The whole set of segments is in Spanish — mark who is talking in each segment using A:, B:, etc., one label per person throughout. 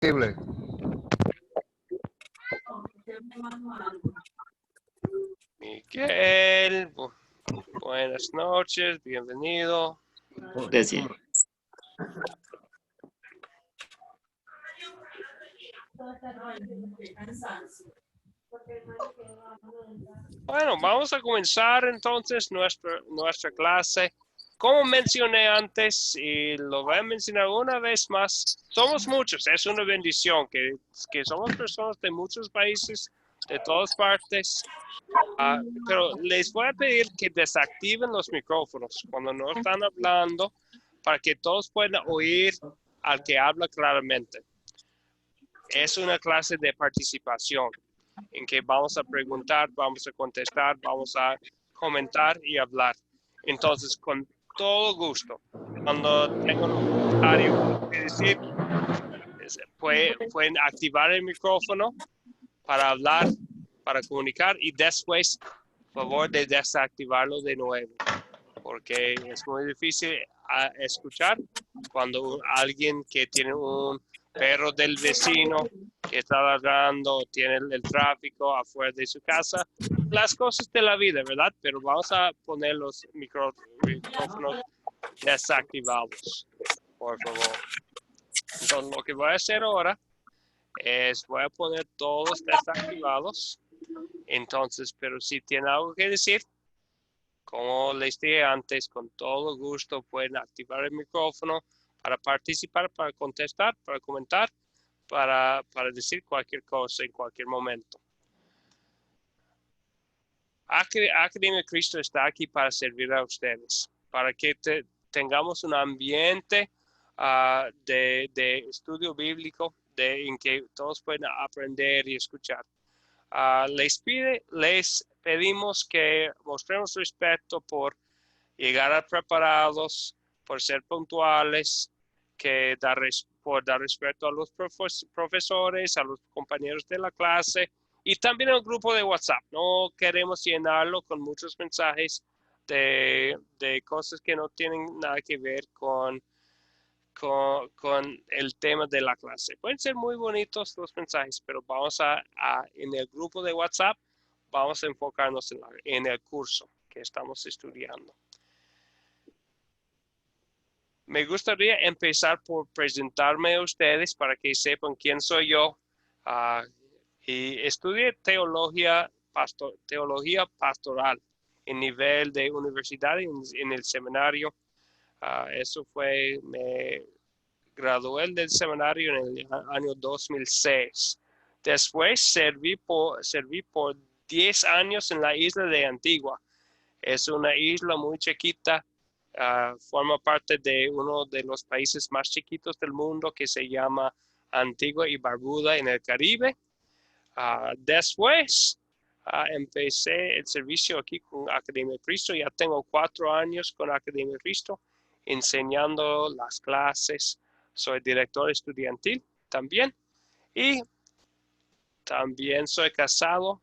A: Posible.
B: Miguel, buenas noches, bienvenido.
C: Decía.
B: Bueno, vamos a comenzar entonces nuestra clase. Como mencioné antes, y lo voy a mencionar una vez más, somos muchos, es una bendición que somos personas de muchos países, de todas partes, pero les voy a pedir que desactiven los micrófonos cuando no están hablando para que todos puedan oír al que habla claramente. Es una clase de participación en que vamos a preguntar, vamos a contestar, vamos a comentar y hablar. Entonces, con todo gusto, cuando tengan un comentario que decir, pueden activar el micrófono para hablar, para comunicar y después, por favor, de desactivarlo de nuevo, porque es muy difícil escuchar cuando alguien que tiene un perro del vecino que está ladrando, tiene el tráfico afuera de su casa, las cosas de la vida, ¿verdad? Pero vamos a poner los micrófonos desactivados, por favor. Entonces, lo que voy a hacer ahora es, voy a poner todos desactivados. Entonces, pero si tienen algo que decir, como les dije antes, con todo gusto pueden activar el micrófono para participar, para contestar, para comentar, para decir cualquier cosa en cualquier momento. Academia Cristo está aquí para servir a ustedes, para que tengamos un ambiente de estudio bíblico en que todos puedan aprender y escuchar. Les pedimos que mostremos respeto por llegar preparados, por ser puntuales, por dar respeto a los profesores, a los compañeros de la clase y también al grupo de WhatsApp. No queremos llenarlo con muchos mensajes de cosas que no tienen nada que ver con el tema de la clase. Pueden ser muy bonitos los mensajes, pero vamos en el grupo de WhatsApp, vamos a enfocarnos en el curso que estamos estudiando. Me gustaría empezar por presentarme a ustedes para que sepan quién soy yo. Y estudié teología pastoral en nivel de universidad en el seminario. Me gradué del seminario en el año 2006. Después serví por 10 años en la isla de Antigua. Es una isla muy chiquita. Forma parte de uno de los países más chiquitos del mundo que se llama Antigua y Barbuda en el Caribe. Después empecé el servicio aquí con Academia Cristo. Ya tengo 4 años con Academia Cristo enseñando las clases. Soy director estudiantil también y también soy casado.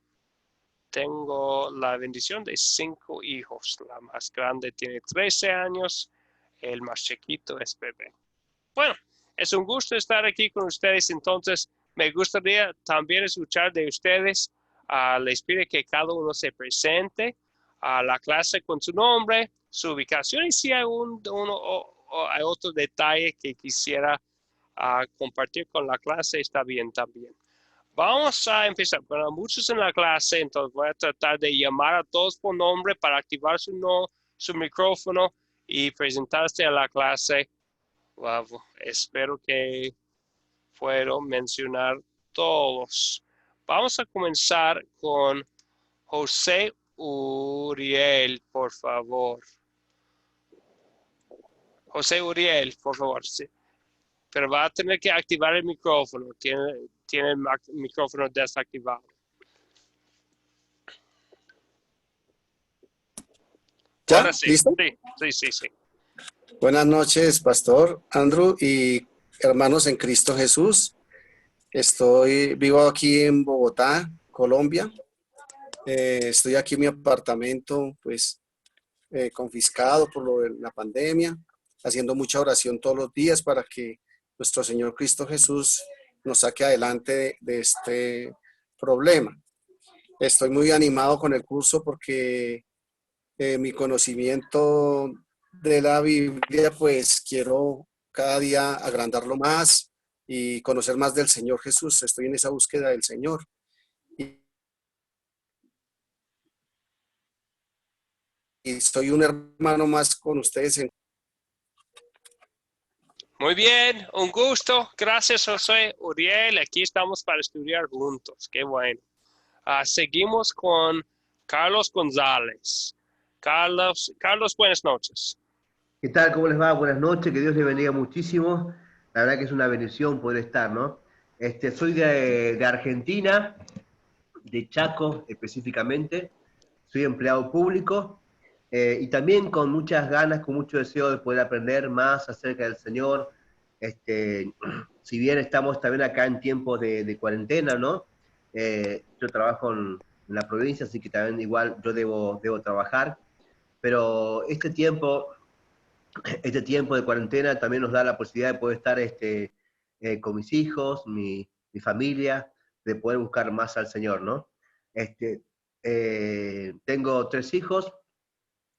B: Tengo la bendición de 5 hijos. La más grande tiene 13 años, el más chiquito es bebé. Bueno, es un gusto estar aquí con ustedes. Entonces, me gustaría también escuchar de ustedes. Les pido que cada uno se presente a la clase con su nombre, su ubicación y si hay hay otro detalle que quisiera compartir con la clase, está bien también. Vamos a empezar. Bueno, muchos en la clase, entonces voy a tratar de llamar a todos por nombre para activar su micrófono y presentarse a la clase. Wow, espero que puedo mencionar todos. Vamos a comenzar con José Uriel, por favor. José Uriel, por favor. Sí. Pero va a tener que activar el micrófono. Tiene el micrófono desactivado.
D: ¿Ya?
B: Ahora sí.
D: ¿Listo?
B: Sí.
D: Buenas noches, Pastor Andrew y hermanos en Cristo Jesús. Vivo aquí en Bogotá, Colombia. Estoy aquí en mi apartamento, pues, confiscado por lo de la pandemia, haciendo mucha oración todos los días para que nuestro Señor Cristo Jesús nos saque adelante de este problema. Estoy muy animado con el curso porque mi conocimiento de la Biblia, pues quiero cada día agrandarlo más y conocer más del Señor Jesús. Estoy en esa búsqueda del Señor. Y soy un hermano más con ustedes.
B: Muy bien, un gusto. Gracias, José Uriel. Aquí estamos para estudiar juntos. Qué bueno. Seguimos con Carlos González. Carlos, buenas noches.
A: ¿Qué tal? ¿Cómo les va? Buenas noches, que Dios les bendiga muchísimo. La verdad que es una bendición poder estar, ¿no? Soy de Argentina, de Chaco específicamente. Soy empleado público y también con muchas ganas, con mucho deseo de poder aprender más acerca del Señor. Si bien estamos también acá en tiempos de cuarentena, ¿no? Yo trabajo en la provincia, así que también igual yo debo trabajar, pero este tiempo de cuarentena también nos da la posibilidad de poder estar con mis hijos, mi familia, de poder buscar más al Señor, ¿no? Tengo 3 hijos,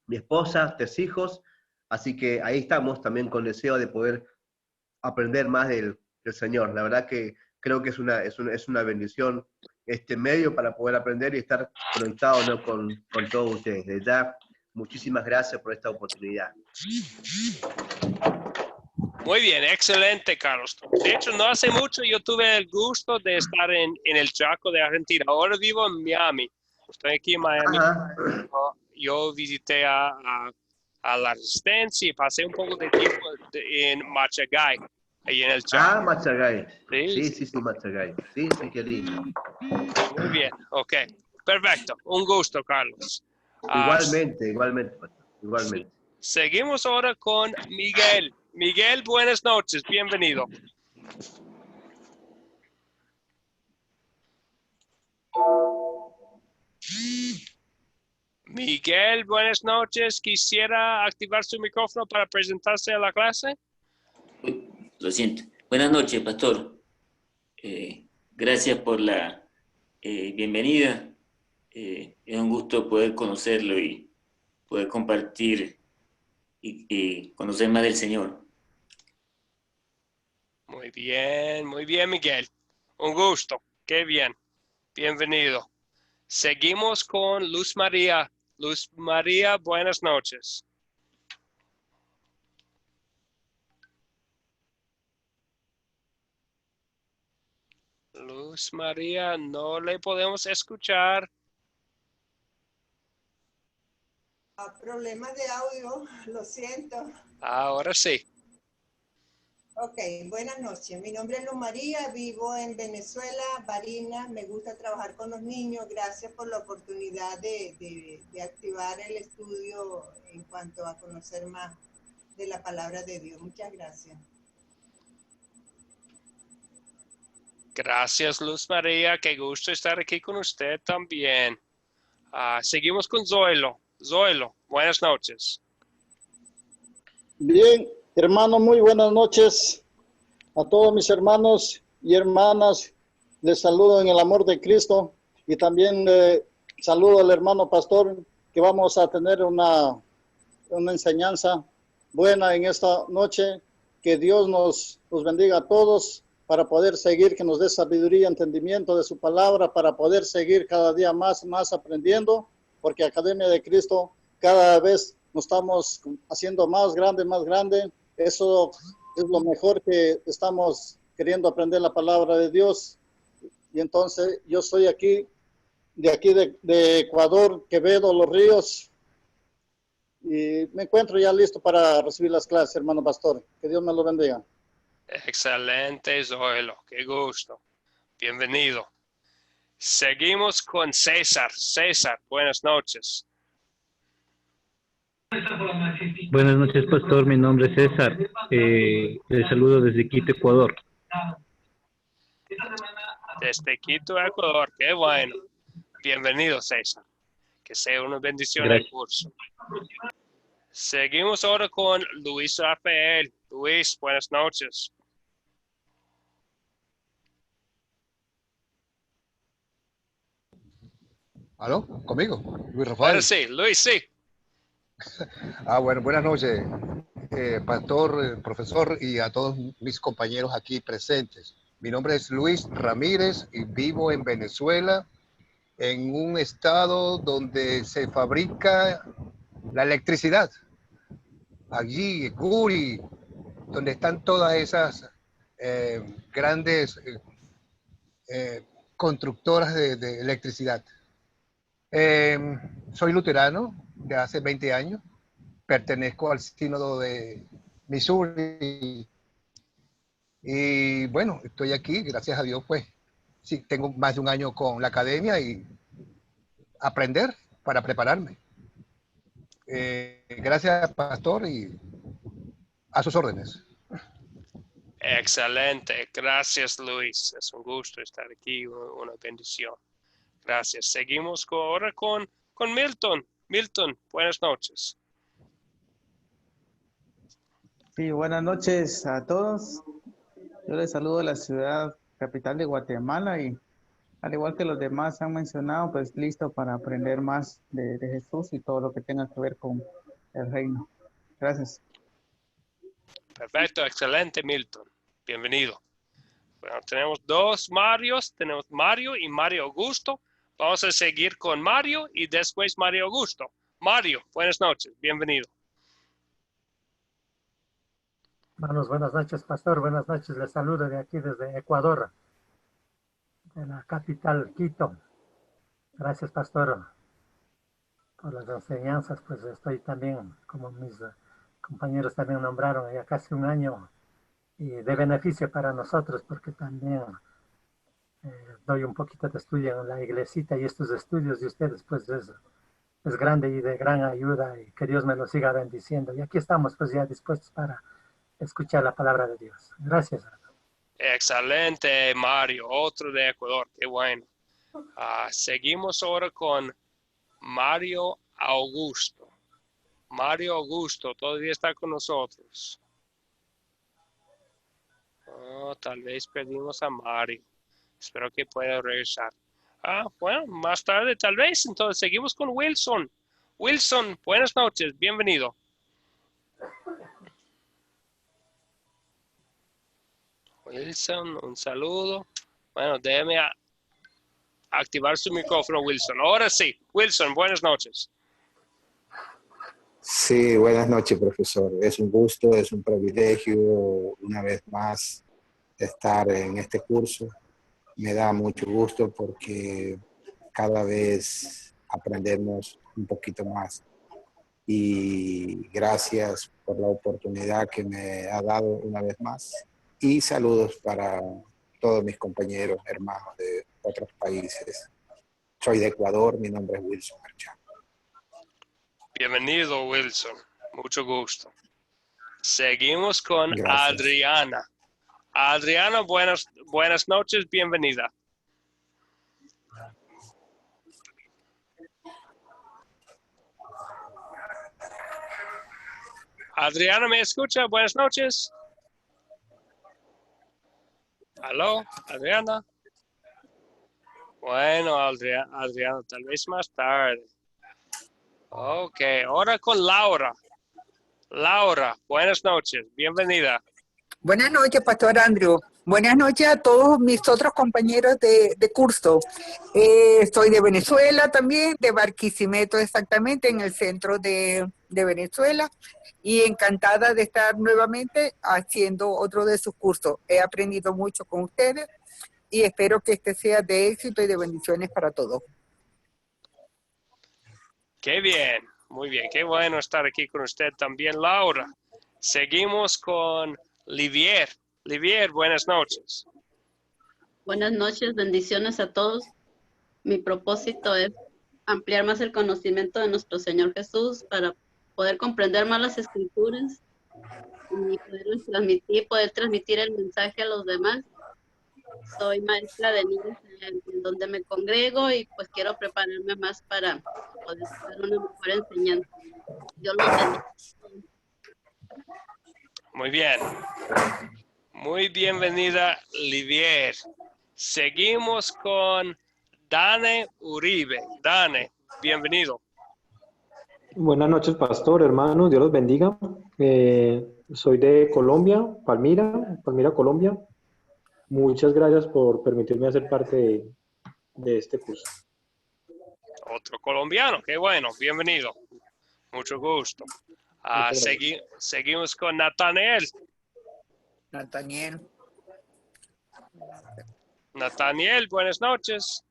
A: mi esposa, 3 hijos, así que ahí estamos también con deseo de poder aprender más del Señor. La verdad que creo que es una bendición este medio para poder aprender y estar conectado, ¿no? con todos ustedes. De verdad, muchísimas gracias por esta oportunidad.
B: Muy bien, excelente, Carlos. De hecho, no hace mucho yo tuve el gusto de estar en el Chaco de Argentina. Ahora vivo en Miami. Estoy aquí en Miami. Yo visité a la Resistencia y pasé un poco de tiempo en Machagay, ahí en el Chaco.
A: Machagay.
B: Sí,
A: Sí, Machagay. Sí, qué lindo.
B: Muy bien, ok. Perfecto. Un gusto, Carlos.
A: Igualmente.
B: Seguimos ahora con Miguel. Miguel, buenas noches. Bienvenido. Miguel, buenas noches. Quisiera activar su micrófono para presentarse a la clase.
C: Lo siento. Buenas noches, pastor. Gracias por la bienvenida. Es un gusto poder conocerlo y poder compartir y conocer más del Señor.
B: Muy bien, Miguel. Un gusto. Qué bien. Bienvenido. Seguimos con Luz María. Luz María, buenas noches. Luz María, no le podemos escuchar.
E: Problemas de audio, lo siento.
B: Ahora sí.
E: Ok, buenas noches. Mi nombre es Luz María, vivo en Venezuela, Barinas. Me gusta trabajar con los niños. Gracias por la oportunidad de activar el estudio en cuanto a conocer más de la palabra de Dios. Muchas gracias.
B: Gracias, Luz María. Qué gusto estar aquí con usted también. Seguimos con Zoilo. Zoilo, buenas noches.
F: Bien, hermano, muy buenas noches a todos mis hermanos y hermanas. Les saludo en el amor de Cristo y también saludo al hermano pastor, que vamos a tener una enseñanza buena en esta noche. Que Dios nos bendiga a todos para poder seguir, que nos dé sabiduría, entendimiento de su palabra, para poder seguir cada día más aprendiendo, porque Academia de Cristo cada vez nos estamos haciendo más grande. Eso es lo mejor, que estamos queriendo aprender la palabra de Dios. Y entonces yo soy de Ecuador, Quevedo, Los Ríos, y me encuentro ya listo para recibir las clases, hermano pastor. Que Dios me lo bendiga.
B: Excelente, Zoilo. Qué gusto. Bienvenido. Seguimos con César. César, buenas noches.
G: Buenas noches, pastor. Mi nombre es César. Les saludo desde Quito, Ecuador.
B: Desde Quito, Ecuador. Qué bueno. Bienvenido, César. Que sea una bendición
G: Gracias.
B: el curso. Seguimos ahora con Luis Rafael. Luis, buenas noches.
H: ¿Aló? ¿Conmigo? Luis Rafael.
B: Ahora sí, Luis, sí.
H: Bueno, buenas noches, pastor, profesor y a todos mis compañeros aquí presentes. Mi nombre es Luis Ramírez y vivo en Venezuela, en un estado donde se fabrica la electricidad. Allí, Guri, donde están todas esas grandes constructoras de electricidad. Soy luterano de hace 20 años. Pertenezco al sínodo de Missouri y bueno, estoy aquí, gracias a Dios, pues sí, tengo más de un año con la academia y aprender para prepararme. Gracias, pastor, y a sus órdenes.
B: Excelente, gracias Luis, es un gusto estar aquí, una bendición. Gracias. Seguimos ahora con Milton. Milton, buenas noches.
I: Sí, buenas noches a todos. Yo les saludo de la ciudad capital de Guatemala y al igual que los demás han mencionado, pues listo para aprender más de Jesús y todo lo que tenga que ver con el reino. Gracias.
B: Perfecto, excelente Milton. Bienvenido. Bueno, tenemos dos Marios, tenemos Mario y Mario Augusto. Vamos a seguir con Mario y después Mario Augusto. Mario, buenas noches, bienvenido.
J: Hermanos, buenas noches, pastor. Buenas noches. Les saludo de aquí desde Ecuador, de la capital Quito. Gracias, pastor, por las enseñanzas. Pues estoy también, como mis compañeros también nombraron, ya casi un año y de beneficio para nosotros, porque también doy un poquito de estudio en la iglesita y estos estudios de ustedes, pues es grande y de gran ayuda y que Dios me lo siga bendiciendo. Y aquí estamos, pues ya dispuestos para escuchar la palabra de Dios. Gracias.
B: Excelente, Mario. Otro de Ecuador. Qué bueno. Seguimos ahora con Mario Augusto. Mario Augusto, todavía está con nosotros. Oh, tal vez perdimos a Mario. Espero que pueda regresar. Bueno, más tarde tal vez. Entonces seguimos con Wilson. Wilson, buenas noches. Bienvenido. Wilson, un saludo. Bueno, déjeme activar su micrófono, Wilson. Ahora sí. Wilson, buenas noches.
K: Sí, buenas noches, profesor. Es un gusto, es un privilegio una vez más estar en este curso. Me da mucho gusto porque cada vez aprendemos un poquito más. Y gracias por la oportunidad que me ha dado una vez más. Y saludos para todos mis compañeros, hermanos de otros países. Soy de Ecuador, mi nombre es Wilson Marchán.
B: Bienvenido, Wilson. Mucho gusto. Seguimos con
K: Gracias.
B: Adriana. Adriana, buenas noches, bienvenida. Adriana, ¿me escucha? Buenas noches. ¿Aló, Adriana? Bueno, Adriana, tal vez más tarde. Ok, ahora con Laura. Laura, buenas noches, bienvenida.
L: Buenas noches, Pastor Andrew. Buenas noches a todos mis otros compañeros de curso. Soy de Venezuela también, de Barquisimeto exactamente, en el centro de Venezuela. Y encantada de estar nuevamente haciendo otro de sus cursos. He aprendido mucho con ustedes y espero que este sea de éxito y de bendiciones para todos.
B: Qué bien, muy bien, qué bueno estar aquí con usted también, Laura. Seguimos con Livier. Livier, buenas noches.
M: Buenas noches, bendiciones a todos. Mi propósito es ampliar más el conocimiento de nuestro Señor Jesús para poder comprender más las Escrituras y poder transmitir el mensaje a los demás. Soy maestra de niños en donde me congrego y pues quiero prepararme más para poder dar una mejor enseñanza. Dios los bendiga.
B: Muy bien. Muy bienvenida, Livier. Seguimos con Dane Uribe. Dane, bienvenido.
N: Buenas noches, pastor, hermanos, Dios los bendiga. Soy de Colombia, Palmira, Colombia. Muchas gracias por permitirme hacer parte de este curso.
B: Otro colombiano, qué bueno, bienvenido. Mucho gusto.
N: Muchas gracias.
B: Seguimos con Nathaniel. Nathaniel, buenas noches.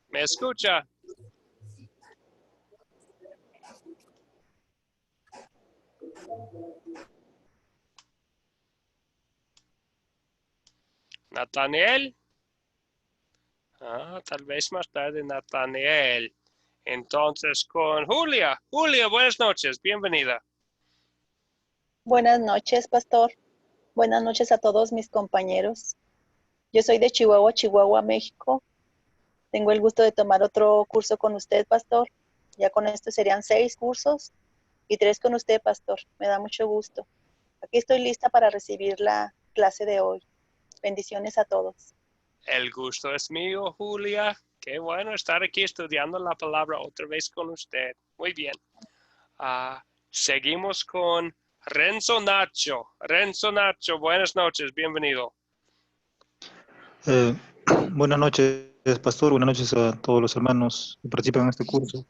B: ¿Me escucha? Nathaniel. Tal vez más tarde, Nathaniel. Entonces con Julia. Julia, buenas noches, bienvenida.
O: Buenas noches, pastor. Buenas noches a todos mis compañeros. Yo soy de Chihuahua, México. Tengo el gusto de tomar otro curso con usted, pastor. Ya con esto serían 6 cursos y 3 con usted, pastor. Me da mucho gusto. Aquí estoy lista para recibir la clase de hoy. Bendiciones a todos.
B: El gusto es mío, Julia. Qué bueno estar aquí estudiando la palabra otra vez con usted. Muy bien. Seguimos con Renzo Nacho. Renzo Nacho, buenas noches, bienvenido.
P: Buenas noches, pastor. Buenas noches a todos los hermanos que participan en este curso.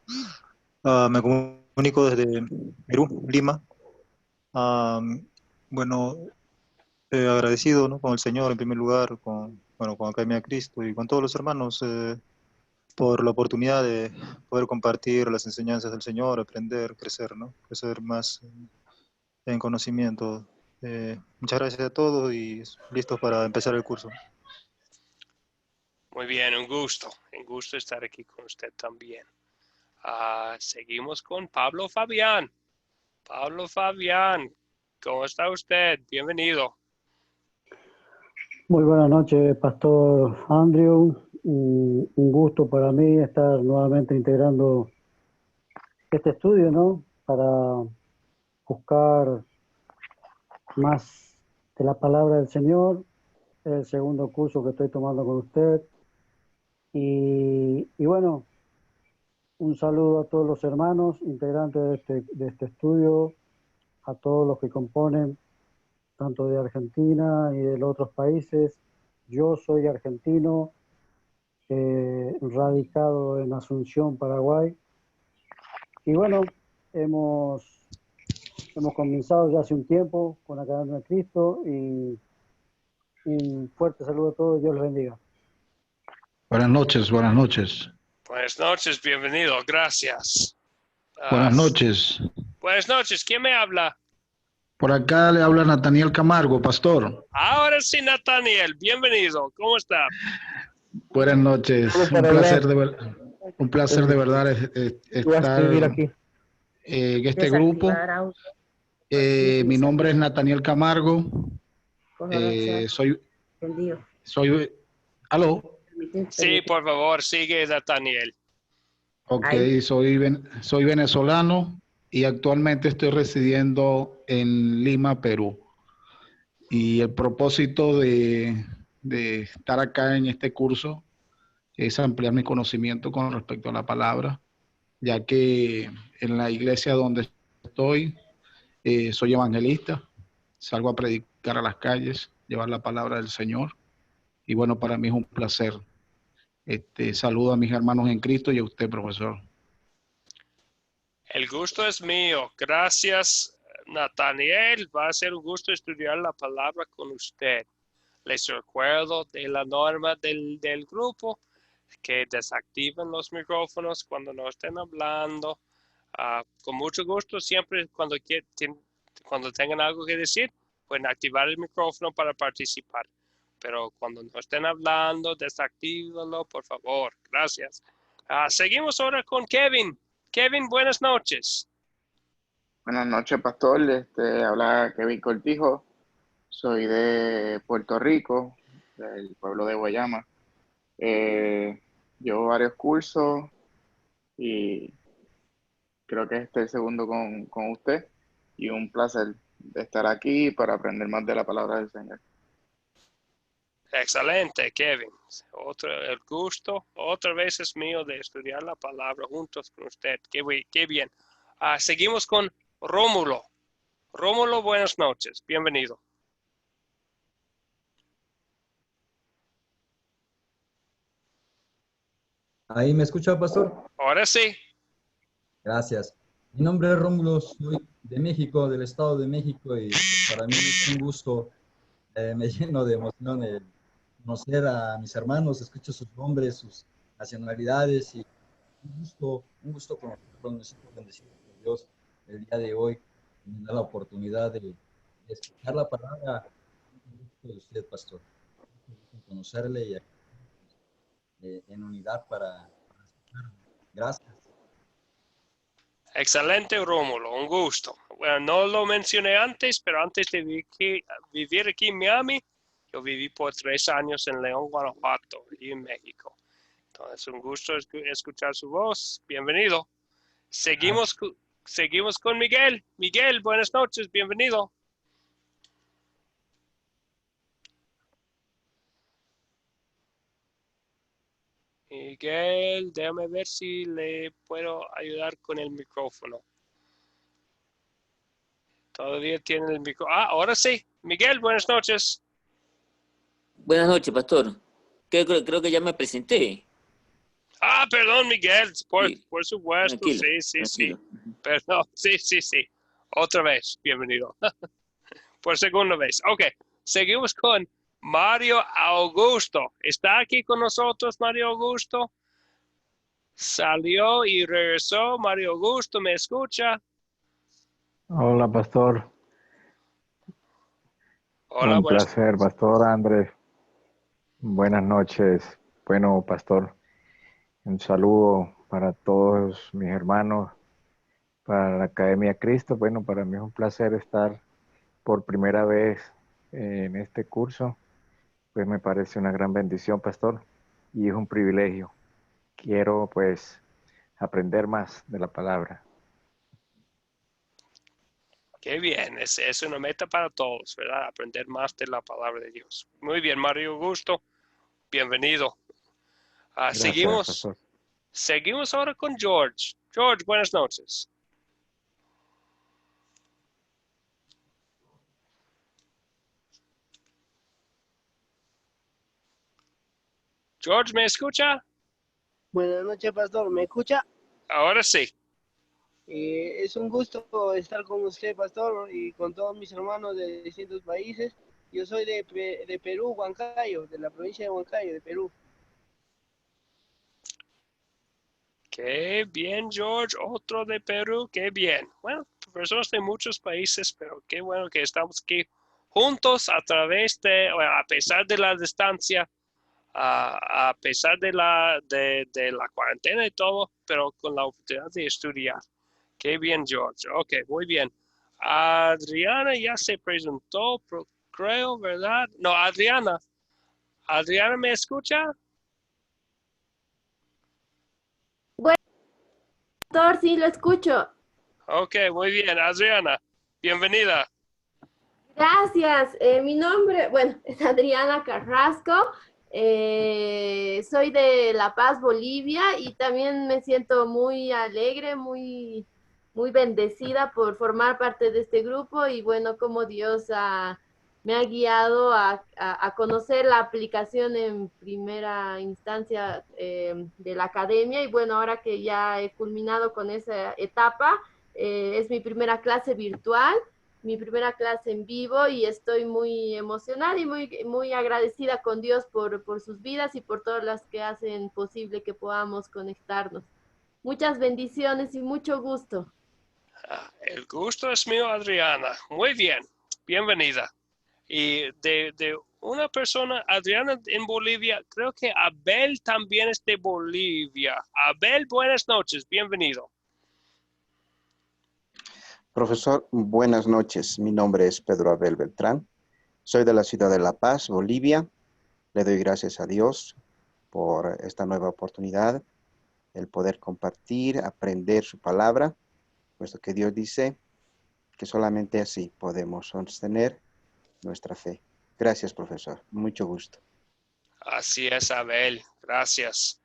P: Me comunico desde Perú, Lima. Agradecido, ¿no?, con el Señor en primer lugar, con Academia de Cristo y con todos los hermanos por la oportunidad de poder compartir las enseñanzas del Señor, aprender, crecer, ¿no? Crecer más en conocimiento. Muchas gracias a todos y listos para empezar el curso.
B: Muy bien, un gusto estar aquí con usted también. Seguimos con Pablo Fabián. Pablo Fabián, ¿cómo está usted? Bienvenido.
Q: Muy buenas noches, Pastor Andrew. Un gusto para mí estar nuevamente integrando este estudio, ¿no? Para buscar más de la palabra del Señor. El segundo curso que estoy tomando con usted. Y bueno, un saludo a todos los hermanos integrantes de este estudio, a todos los que componen, tanto de Argentina y de los otros países. Yo soy argentino, radicado en Asunción, Paraguay. Y bueno, hemos comenzado ya hace un tiempo con la Academia de Cristo y un fuerte saludo a todos, Dios los bendiga.
R: Buenas noches, buenas noches.
B: Buenas noches, bienvenido, gracias.
R: Buenas noches.
B: Buenas noches, ¿quién me habla?
R: Por acá le habla Nathaniel Camargo, pastor.
B: Ahora sí, Nathaniel, bienvenido, ¿cómo está?
R: Buenas noches, un placer de verdad estar en este grupo. Mi nombre es Nathaniel Camargo. ¿Aló?
B: Sí, por favor, sigue, Nathaniel.
R: Ok, soy venezolano y actualmente estoy residiendo en Lima, Perú. Y el propósito de estar acá en este curso es ampliar mi conocimiento con respecto a la palabra, ya que en la iglesia donde estoy soy evangelista, salgo a predicar a las calles, llevar la palabra del Señor. Y bueno, para mí es un placer. Saludo a mis hermanos en Cristo y a usted, profesor.
B: El gusto es mío. Gracias, Nathaniel. Va a ser un gusto estudiar la palabra con usted. Les recuerdo de la norma del grupo que desactiven los micrófonos cuando no estén hablando. Con mucho gusto, siempre cuando tengan algo que decir, pueden activar el micrófono para participar. Pero cuando no estén hablando, desactívenlo, por favor. Gracias. Seguimos ahora con Kevin. Kevin, buenas noches.
S: Buenas noches, pastor. Habla Kevin Cortijo. Soy de Puerto Rico, del pueblo de Guayama. Llevo varios cursos y creo que este es el segundo con usted. Y un placer de estar aquí para aprender más de la palabra del Señor.
B: Excelente, Kevin. El gusto otra vez es mío de estudiar la palabra juntos con usted. Qué bien. Seguimos con Rómulo. Rómulo, buenas noches. Bienvenido.
T: ¿Ahí me escucha, pastor?
B: Ahora sí.
T: Gracias. Mi nombre es Rómulo, soy de México, del Estado de México, y para mí es un gusto, me lleno de emoción el conocer a mis hermanos, escucho sus nombres, sus nacionalidades, y un gusto conocerlos, me siento bendecido por Dios el día de hoy, me da la oportunidad de escuchar la palabra de usted, pastor. Un gusto conocerle y en unidad para escucharme. Gracias.
B: Excelente, Rómulo, un gusto. Bueno, no lo mencioné antes, pero antes de vivir aquí en Miami, yo viví por 3 años en León, Guanajuato, y en México. Entonces, un gusto escuchar su voz. Bienvenido. Seguimos con Miguel. Miguel, buenas noches, bienvenido. Miguel, déjame ver si le puedo ayudar con el micrófono. Todavía tiene el micrófono. Ahora sí. Miguel, buenas noches.
C: Buenas noches, pastor. Creo que ya me presenté.
B: Perdón, Miguel. Por supuesto.
C: Tranquilo,
B: Sí. Perdón, sí. Otra vez, bienvenido. Por segunda vez. Ok, seguimos con Mario Augusto. ¿Está aquí con nosotros, Mario Augusto? Salió y regresó. Mario Augusto, ¿me escucha?
U: Hola, pastor.
B: Hola,
U: un placer, pastor Andrés. Buenas noches. Bueno, pastor, un saludo para todos mis hermanos, para la Academia Cristo. Bueno, para mí es un placer estar por primera vez en este curso. Pues me parece una gran bendición, pastor, y es un privilegio. Quiero, pues, aprender más de la palabra.
B: Qué bien, es una meta para todos, ¿verdad? Aprender más de la palabra de Dios. Muy bien, Mario Augusto, bienvenido.
U: Gracias, pastor.
B: Seguimos ahora con George. George, buenas noches. George, ¿me escucha?
V: Buenas noches, pastor. ¿Me escucha?
B: Ahora sí.
V: Es un gusto estar con usted, pastor, y con todos mis hermanos de distintos países. Yo soy de Perú, Huancayo, de la provincia de Huancayo, de Perú.
B: Qué bien, George. Otro de Perú, qué bien. Bueno, personas de muchos países, pero qué bueno que estamos aquí juntos a pesar de la distancia, a pesar de la cuarentena y todo, pero con la oportunidad de estudiar. Qué bien, George. Ok, muy bien. Adriana ya se presentó, creo, ¿verdad? No, Adriana. ¿Adriana me escucha?
W: Bueno, doctor, sí, lo escucho.
B: Ok, muy bien. Adriana, bienvenida.
W: Gracias. Mi nombre, bueno, es Adriana Carrasco. Soy de La Paz, Bolivia, y también me siento muy alegre, muy bendecida por formar parte de este grupo, y bueno, como Dios me ha guiado a conocer la aplicación en primera instancia de la academia, y bueno, ahora que ya he culminado con esa etapa, es mi primera clase virtual, mi primera clase en vivo, y estoy muy emocionada y muy agradecida con Dios por sus vidas y por todas las que hacen posible que podamos conectarnos. Muchas bendiciones y mucho gusto.
B: El gusto es mío, Adriana. Muy bien, bienvenida. Y de una persona, Adriana en Bolivia, creo que Abel también es de Bolivia. Abel, buenas noches, bienvenido.
X: Profesor, buenas noches. Mi nombre es Pedro Abel Beltrán. Soy de la ciudad de La Paz, Bolivia. Le doy gracias a Dios por esta nueva oportunidad, el poder compartir, aprender su palabra, puesto que Dios dice que solamente así podemos sostener nuestra fe. Gracias, profesor. Mucho gusto.
B: Así es, Abel. Gracias.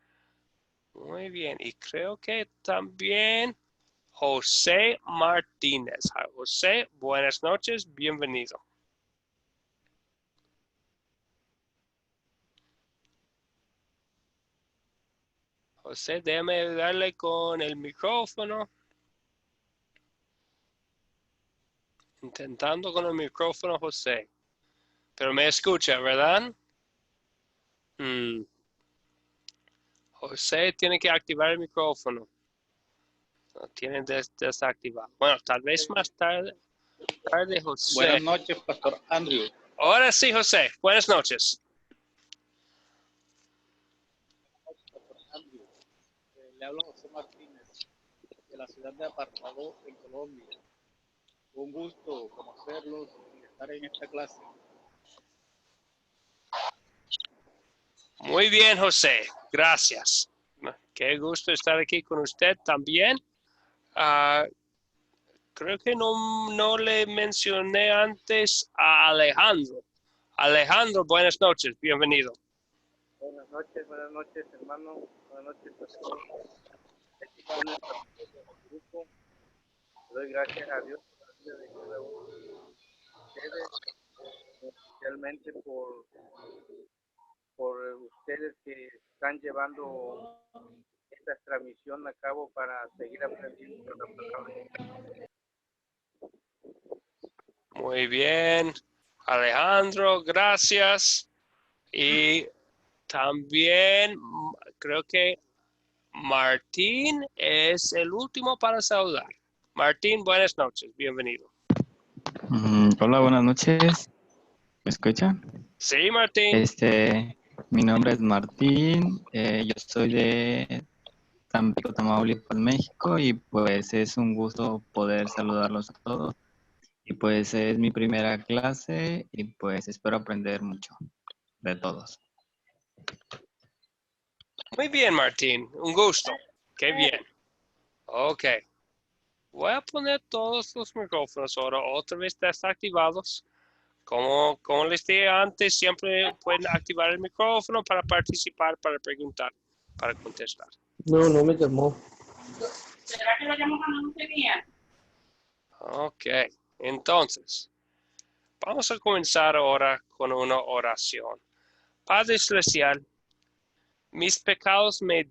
B: Muy bien. Y creo que también José Martínez. José, buenas noches. Bienvenido. José, déjame darle con el micrófono. Intentando con el micrófono, José. Pero me escucha, ¿verdad? José tiene que activar el micrófono. Lo tiene desactivado. Bueno, tal vez más tarde, José.
A: Buenas noches, Pastor Andrew.
B: Ahora sí, José. Buenas noches.
A: Le habla José Martínez, de la ciudad de Apartado, en Colombia. Un gusto conocerlos y estar en esta clase.
B: Muy bien, José. Gracias. Qué gusto estar aquí con usted también. Creo que no le mencioné antes a Alejandro. Alejandro, buenas noches. Bienvenido.
D: Buenas noches, hermano. Buenas noches, pastor. Grupo. Doy gracias a Dios por la vida de cada uno de ustedes, especialmente por ustedes que están llevando esta transmisión a cabo para seguir aprendiendo la palabra.
B: Muy bien. Alejandro, gracias. Y también creo que Martín es el último para saludar. Martín, buenas noches. Bienvenido.
E: Hola, buenas noches. ¿Me escuchan?
B: Sí, Martín.
E: Mi nombre es Martín. Yo soy de Tampico, Tamaulipas, México, y pues es un gusto poder saludarlos a todos. Y pues es mi primera clase y pues espero aprender mucho de todos.
B: Muy bien, Martín. Un gusto. Qué bien. Ok. Voy a poner todos los micrófonos ahora otra vez desactivados. Como les dije antes, siempre pueden activar el micrófono para participar, para preguntar, para contestar.
F: No me llamó.
Y: ¿Será que lo llamó cuando no tenía?
B: Ok. Entonces, vamos a comenzar ahora con una oración. Padre Celestial, mis pecados me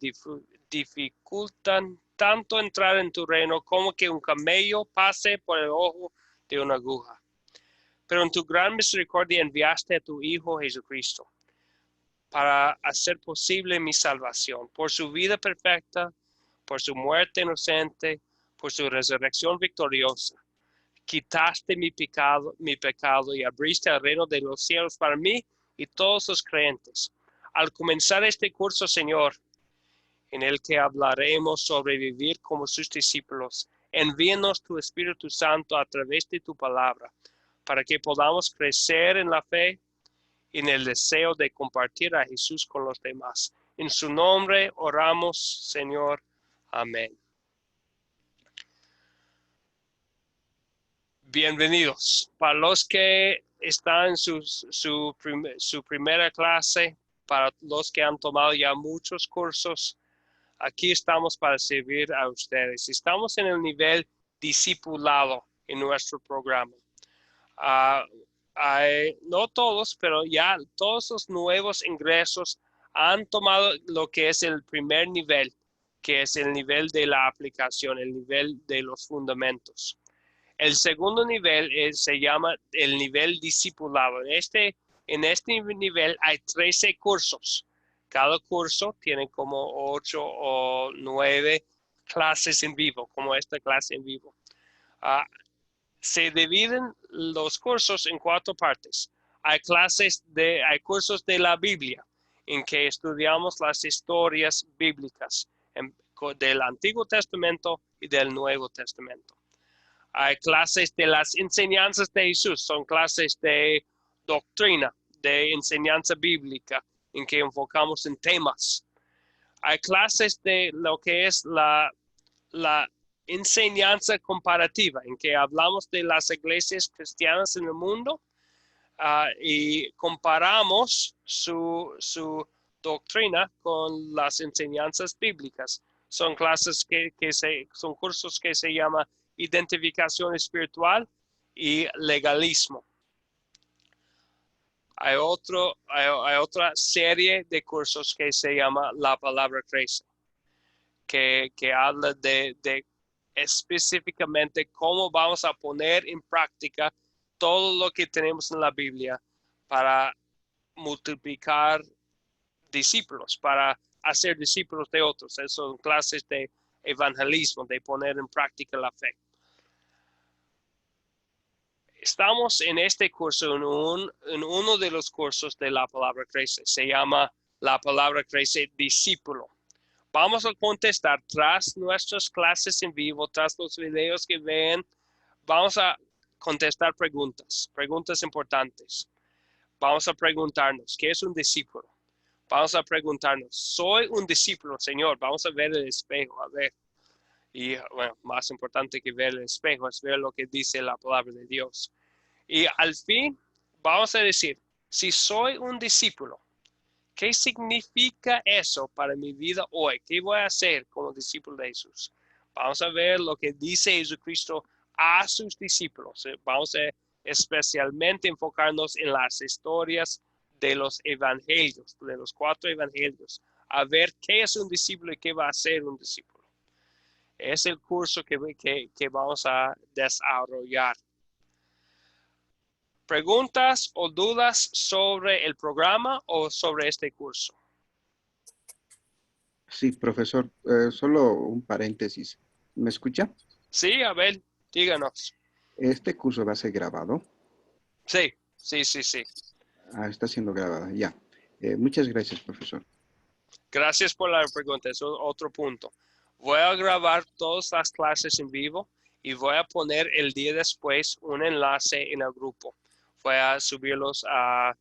B: dificultan tanto entrar en tu reino como que un camello pase por el ojo de una aguja. Pero en tu gran misericordia enviaste a tu Hijo Jesucristo para hacer posible mi salvación. Por su vida perfecta, por su muerte inocente, por su resurrección victoriosa. Quitaste mi pecado y abriste el reino de los cielos para mí y todos los creyentes. Al comenzar este curso, Señor, en el que hablaremos sobre vivir como sus discípulos, envíanos tu Espíritu Santo a través de tu palabra, para que podamos crecer en la fe y en el deseo de compartir a Jesús con los demás. En su nombre oramos, Señor. Amén. Bienvenidos. Para los que están en su primera clase, para los que han tomado ya muchos cursos, aquí estamos para servir a ustedes. Estamos en el nivel discipulado en nuestro programa. No todos, pero ya todos los nuevos ingresos han tomado lo que es el primer nivel, que es el nivel de la aplicación, el nivel de los fundamentos. El segundo nivel se llama el nivel discipulado. En este nivel hay 13 cursos. Cada curso tiene como 8 o 9 clases en vivo, como esta clase en vivo. Se dividen los cursos en 4 partes. Hay cursos de la Biblia, en que estudiamos las historias bíblicas del Antiguo Testamento y del Nuevo Testamento. Hay clases de las enseñanzas de Jesús, son clases de doctrina, de enseñanza bíblica, en que enfocamos en temas. Hay clases de lo que es la enseñanza comparativa, en que hablamos de las iglesias cristianas en el mundo, y comparamos su doctrina con las enseñanzas bíblicas. Son clases son cursos que se llama identificación espiritual y legalismo. Hay otra serie de cursos que se llama La Palabra Crece, que habla de específicamente cómo vamos a poner en práctica todo lo que tenemos en la Biblia para multiplicar discípulos, para hacer discípulos de otros. Esas son clases de evangelismo, de poner en práctica la fe. Estamos en este curso, en uno de los cursos de La Palabra Crece. Se llama La Palabra Crece Discípulo. Vamos a contestar tras nuestras clases en vivo, tras los videos que ven. Vamos a contestar preguntas importantes. Vamos a preguntarnos, ¿qué es un discípulo? Vamos a preguntarnos, ¿soy un discípulo, Señor? Vamos a ver el espejo, a ver. Y bueno, más importante que ver el espejo es ver lo que dice la palabra de Dios. Y al fin, vamos a decir, si soy un discípulo, ¿qué significa eso para mi vida hoy? ¿Qué voy a hacer como discípulo de Jesús? Vamos a ver lo que dice Jesucristo a sus discípulos. Vamos a especialmente enfocarnos en las historias de los evangelios, de los 4 evangelios, a ver qué es un discípulo y qué va a ser un discípulo. Es el curso que vamos a desarrollar. ¿Preguntas o dudas sobre el programa o sobre este curso?
X: Sí, profesor, solo un paréntesis. ¿Me escucha?
B: Sí, Abel, díganos.
X: ¿Este curso va a ser grabado?
B: Sí.
X: Ah, está siendo grabado, ya. Muchas gracias, profesor.
B: Gracias por la pregunta, eso es otro punto. Voy a grabar todas las clases en vivo y voy a poner el día después un enlace en el grupo. Voy a subirlos a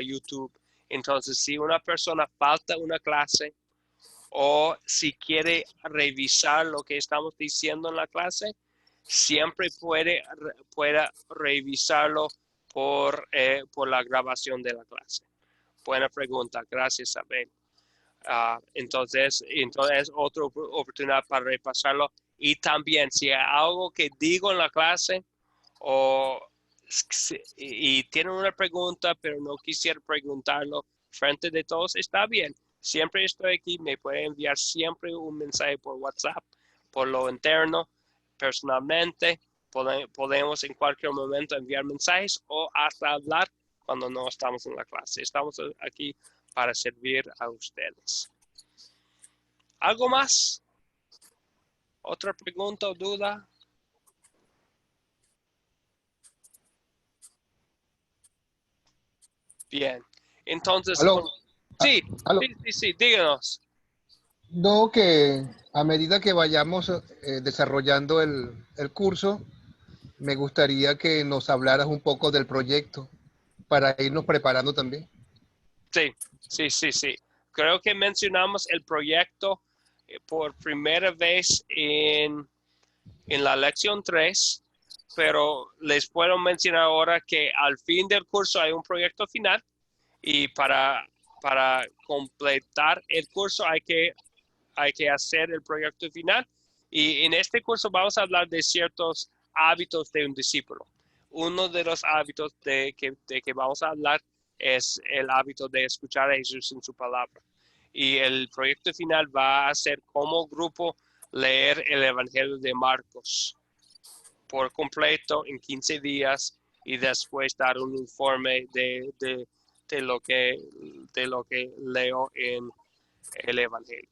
B: YouTube. Entonces, si una persona falta una clase o si quiere revisar lo que estamos diciendo en la clase, siempre puede revisarlo por la grabación de la clase. Buena pregunta, gracias, Abel. Entonces otra oportunidad para repasarlo. Y también, si hay algo que digo en la clase y tienen una pregunta, pero no quisiera preguntarlo frente de todos, está bien. Siempre estoy aquí, me puede enviar siempre un mensaje por WhatsApp, por lo interno, personalmente. Podemos en cualquier momento enviar mensajes o hasta hablar cuando no estamos en la clase. Estamos aquí para servir a ustedes. ¿Algo más? ¿Otra pregunta o duda? Bien. Entonces, sí, díganos.
F: No, que a medida que vayamos desarrollando el curso, me gustaría que nos hablaras un poco del proyecto para irnos preparando también.
B: Sí. Creo que mencionamos el proyecto por primera vez en la lección 3, pero les puedo mencionar ahora que al fin del curso hay un proyecto final y para completar el curso hay que hacer el proyecto final. Y en este curso vamos a hablar de ciertos hábitos de un discípulo. Uno de los hábitos de que vamos a hablar es el hábito de escuchar a Jesús en su palabra. Y el proyecto final va a ser como grupo leer el Evangelio de Marcos por completo en 15 días y después dar un informe de lo que leo en el Evangelio.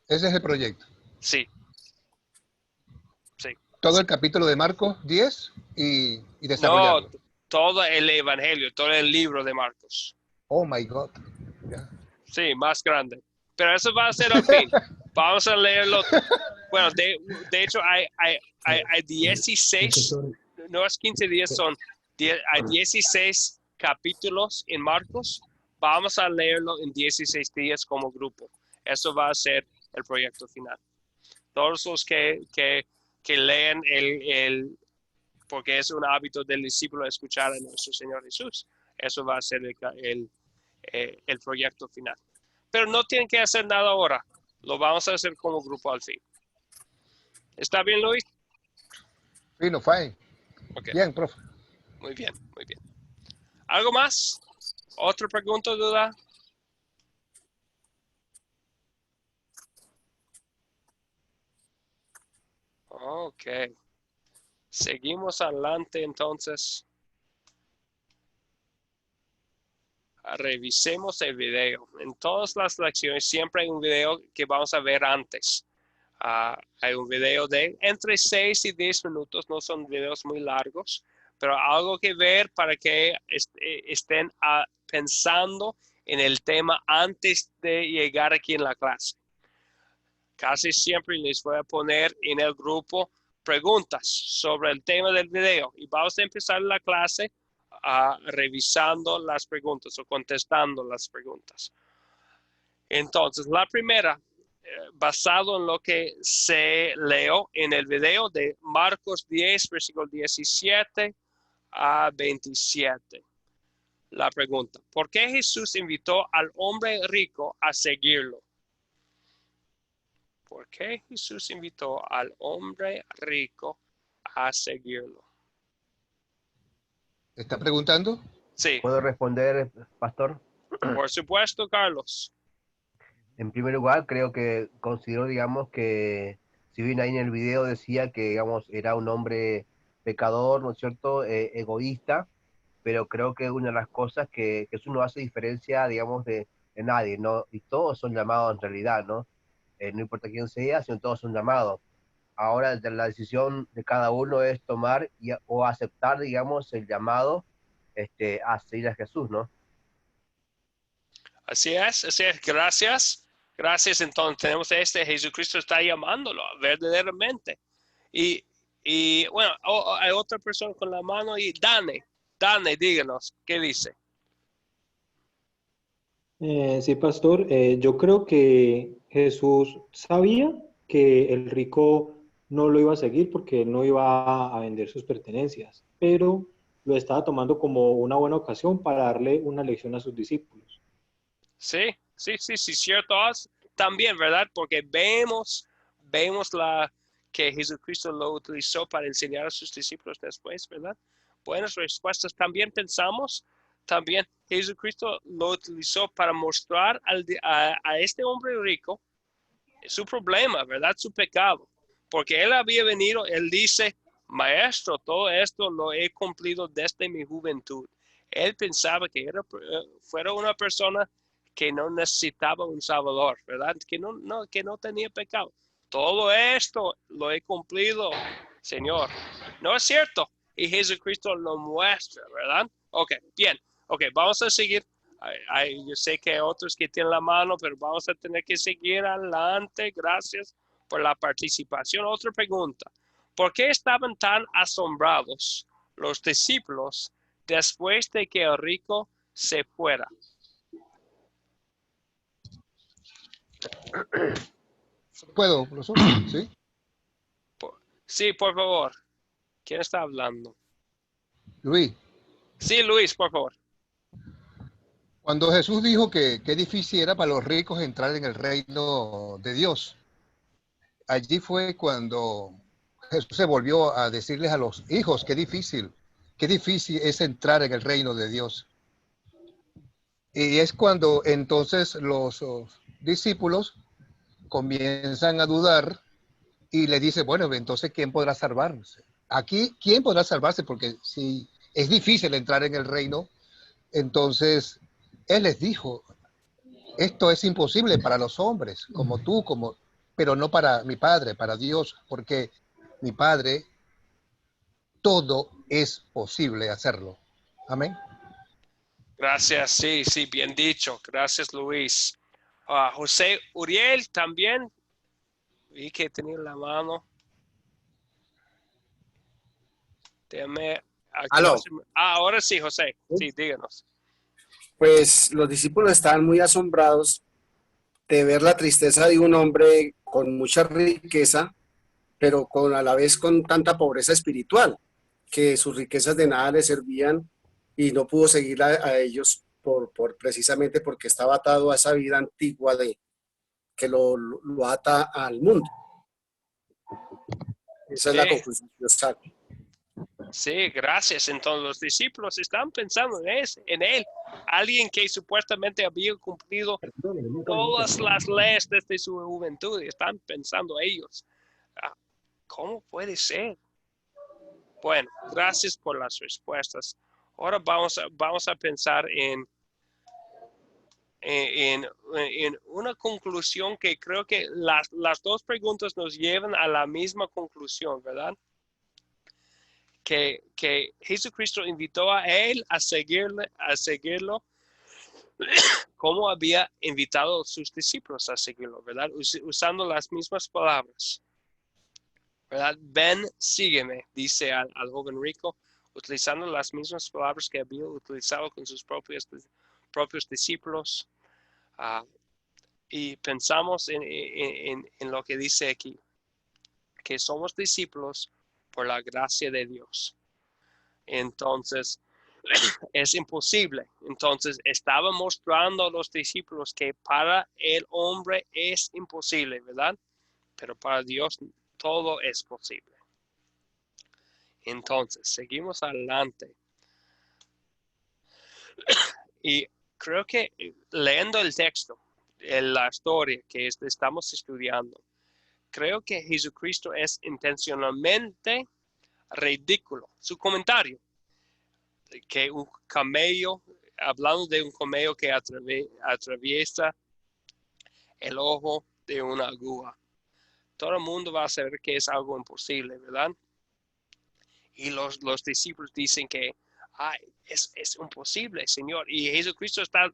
F: Ese es el proyecto.
B: Sí.
F: Todo el capítulo de Marcos 10 y desarrollarlo.
B: No, todo el Evangelio, todo el libro de Marcos.
F: Oh my God.
B: Sí, más grande. Pero eso va a ser al fin. Vamos a leerlo. Bueno, de hecho hay 16, no es 15 días, hay 16 capítulos en Marcos. Vamos a leerlo en 16 días como grupo. Eso va a ser el proyecto final. Todos los que leen porque es un hábito del discípulo escuchar a nuestro Señor Jesús. Eso va a ser el proyecto final. Pero no tienen que hacer nada ahora. Lo vamos a hacer como grupo al fin. ¿Está bien, Luis?
F: Fino, fine.
B: Okay.
F: Bien, profe.
B: Muy bien, muy bien. ¿Algo más? ¿Otra pregunta, duda? Ok. Seguimos adelante entonces. Revisemos el video. En todas las lecciones siempre hay un video que vamos a ver antes. Hay un video de entre 6 y 10 minutos, no son videos muy largos, pero algo que ver para que estén pensando en el tema antes de llegar aquí en la clase. Casi siempre les voy a poner en el grupo preguntas sobre el tema del video y vamos a empezar la clase revisando las preguntas o contestando las preguntas. Entonces, la primera, basado en lo que se leyó en el video de Marcos 10, versículo 17 a 27. La pregunta, ¿por qué Jesús invitó al hombre rico a seguirlo? ¿Por qué Jesús invitó al hombre rico a seguirlo?
F: ¿Está preguntando?
B: Sí.
G: ¿Puedo responder, pastor?
B: Por supuesto, Carlos.
G: En primer lugar, considero, digamos, que si bien ahí en el video decía que, digamos, era un hombre pecador, ¿no es cierto?, egoísta, pero creo que una de las cosas que Jesús no hace diferencia, digamos, de nadie, ¿no? Y todos son llamados en realidad, ¿no? No importa quién sea, sino todos son llamados. Ahora la decisión de cada uno es tomar o aceptar, digamos, el llamado a seguir a Jesús, ¿no?
B: Así es, gracias. Gracias, entonces tenemos Jesucristo está llamándolo verdaderamente. Y bueno, hay otra persona con la mano y Dane, díganos, ¿qué dice?
N: Sí, pastor, yo creo que Jesús sabía que el rico no lo iba a seguir porque él no iba a vender sus pertenencias, pero lo estaba tomando como una buena ocasión para darle una lección a sus discípulos.
B: Sí, cierto. También, ¿verdad? Porque vemos que Jesucristo lo utilizó para enseñar a sus discípulos después, ¿verdad? Buenas respuestas. También pensamos, Jesucristo lo utilizó para mostrar a este hombre rico su problema, ¿verdad? Su pecado. Porque él había venido, él dice, maestro, todo esto lo he cumplido desde mi juventud. Él pensaba que fuera una persona que no necesitaba un salvador, ¿verdad? Que no tenía pecado. Todo esto lo he cumplido, Señor. No es cierto. Y Jesucristo lo muestra, ¿verdad? Ok, bien. Ok, vamos a seguir. Yo sé que hay otros que tienen la mano, pero vamos a tener que seguir adelante. Gracias por la participación. Otra pregunta. ¿Por qué estaban tan asombrados los discípulos después de que el rico se fuera?
F: ¿Puedo, profesor? ¿Sí?
B: Sí, por favor. ¿Quién está hablando?
F: Luis.
B: Sí, Luis, por favor.
F: Cuando Jesús dijo que qué difícil era para los ricos entrar en el reino de Dios, allí fue cuando Jesús se volvió a decirles a los hijos, qué difícil es entrar en el reino de Dios. Y es cuando entonces los discípulos comienzan a dudar y le dice, bueno, entonces ¿quién podrá salvarse? Aquí, ¿quién podrá salvarse? Porque si es difícil entrar en el reino, entonces Él les dijo, esto es imposible para los hombres, como tú, pero no para mi Padre, para Dios, porque mi Padre, todo es posible hacerlo. Amén.
B: Gracias, sí, bien dicho. Gracias, Luis. José Uriel también. Vi que tenía la mano. Déjame.
H: ¿Aló?
B: Ahora sí, José. Sí, díganos.
H: Pues los discípulos estaban muy asombrados de ver la tristeza de un hombre con mucha riqueza, pero a la vez con tanta pobreza espiritual. que sus riquezas de nada le servían y no pudo seguir a ellos precisamente porque estaba atado a esa vida antigua que lo ata al mundo. Esa es la conclusión que yo saco.
B: Sí, gracias. Entonces los discípulos están pensando en él, alguien que supuestamente había cumplido todas las leyes desde su juventud. Y están pensando ellos, ¿cómo puede ser? Bueno, gracias por las respuestas. Ahora vamos a pensar en una conclusión que creo que las dos preguntas nos llevan a la misma conclusión, ¿verdad? Que Jesucristo invitó a él a seguirlo como había invitado a sus discípulos a seguirlo, ¿verdad? Usando las mismas palabras, ¿verdad? Ven, sígueme, dice al joven rico, utilizando las mismas palabras que había utilizado con sus propios discípulos. Y pensamos en lo que dice aquí, que somos discípulos por la gracia de Dios. Entonces, es imposible. Entonces, estaba mostrando a los discípulos que para el hombre es imposible, ¿verdad? Pero para Dios todo es posible. Entonces, seguimos adelante. Y creo que leyendo el texto, la historia que estamos estudiando, creo que Jesucristo es intencionalmente ridículo. Su comentario, que un camello, hablando de un camello que atraviesa el ojo de una aguja. Todo el mundo va a saber que es algo imposible, ¿verdad? Y los discípulos dicen que es imposible, Señor. Y Jesucristo está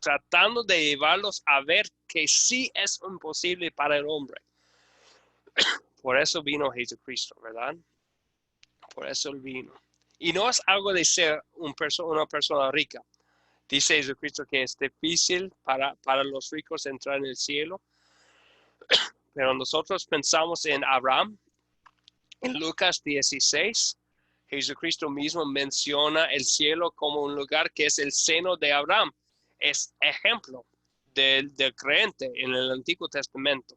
B: tratando de llevarlos a ver que sí es imposible para el hombre. Por eso vino Jesucristo, ¿verdad? Por eso él vino. Y no es algo de ser una persona rica. Dice Jesucristo que es difícil para los ricos entrar en el cielo. Pero nosotros pensamos en Abraham. En Lucas 16, Jesucristo mismo menciona el cielo como un lugar que es el seno de Abraham. Es ejemplo del creyente en el Antiguo Testamento.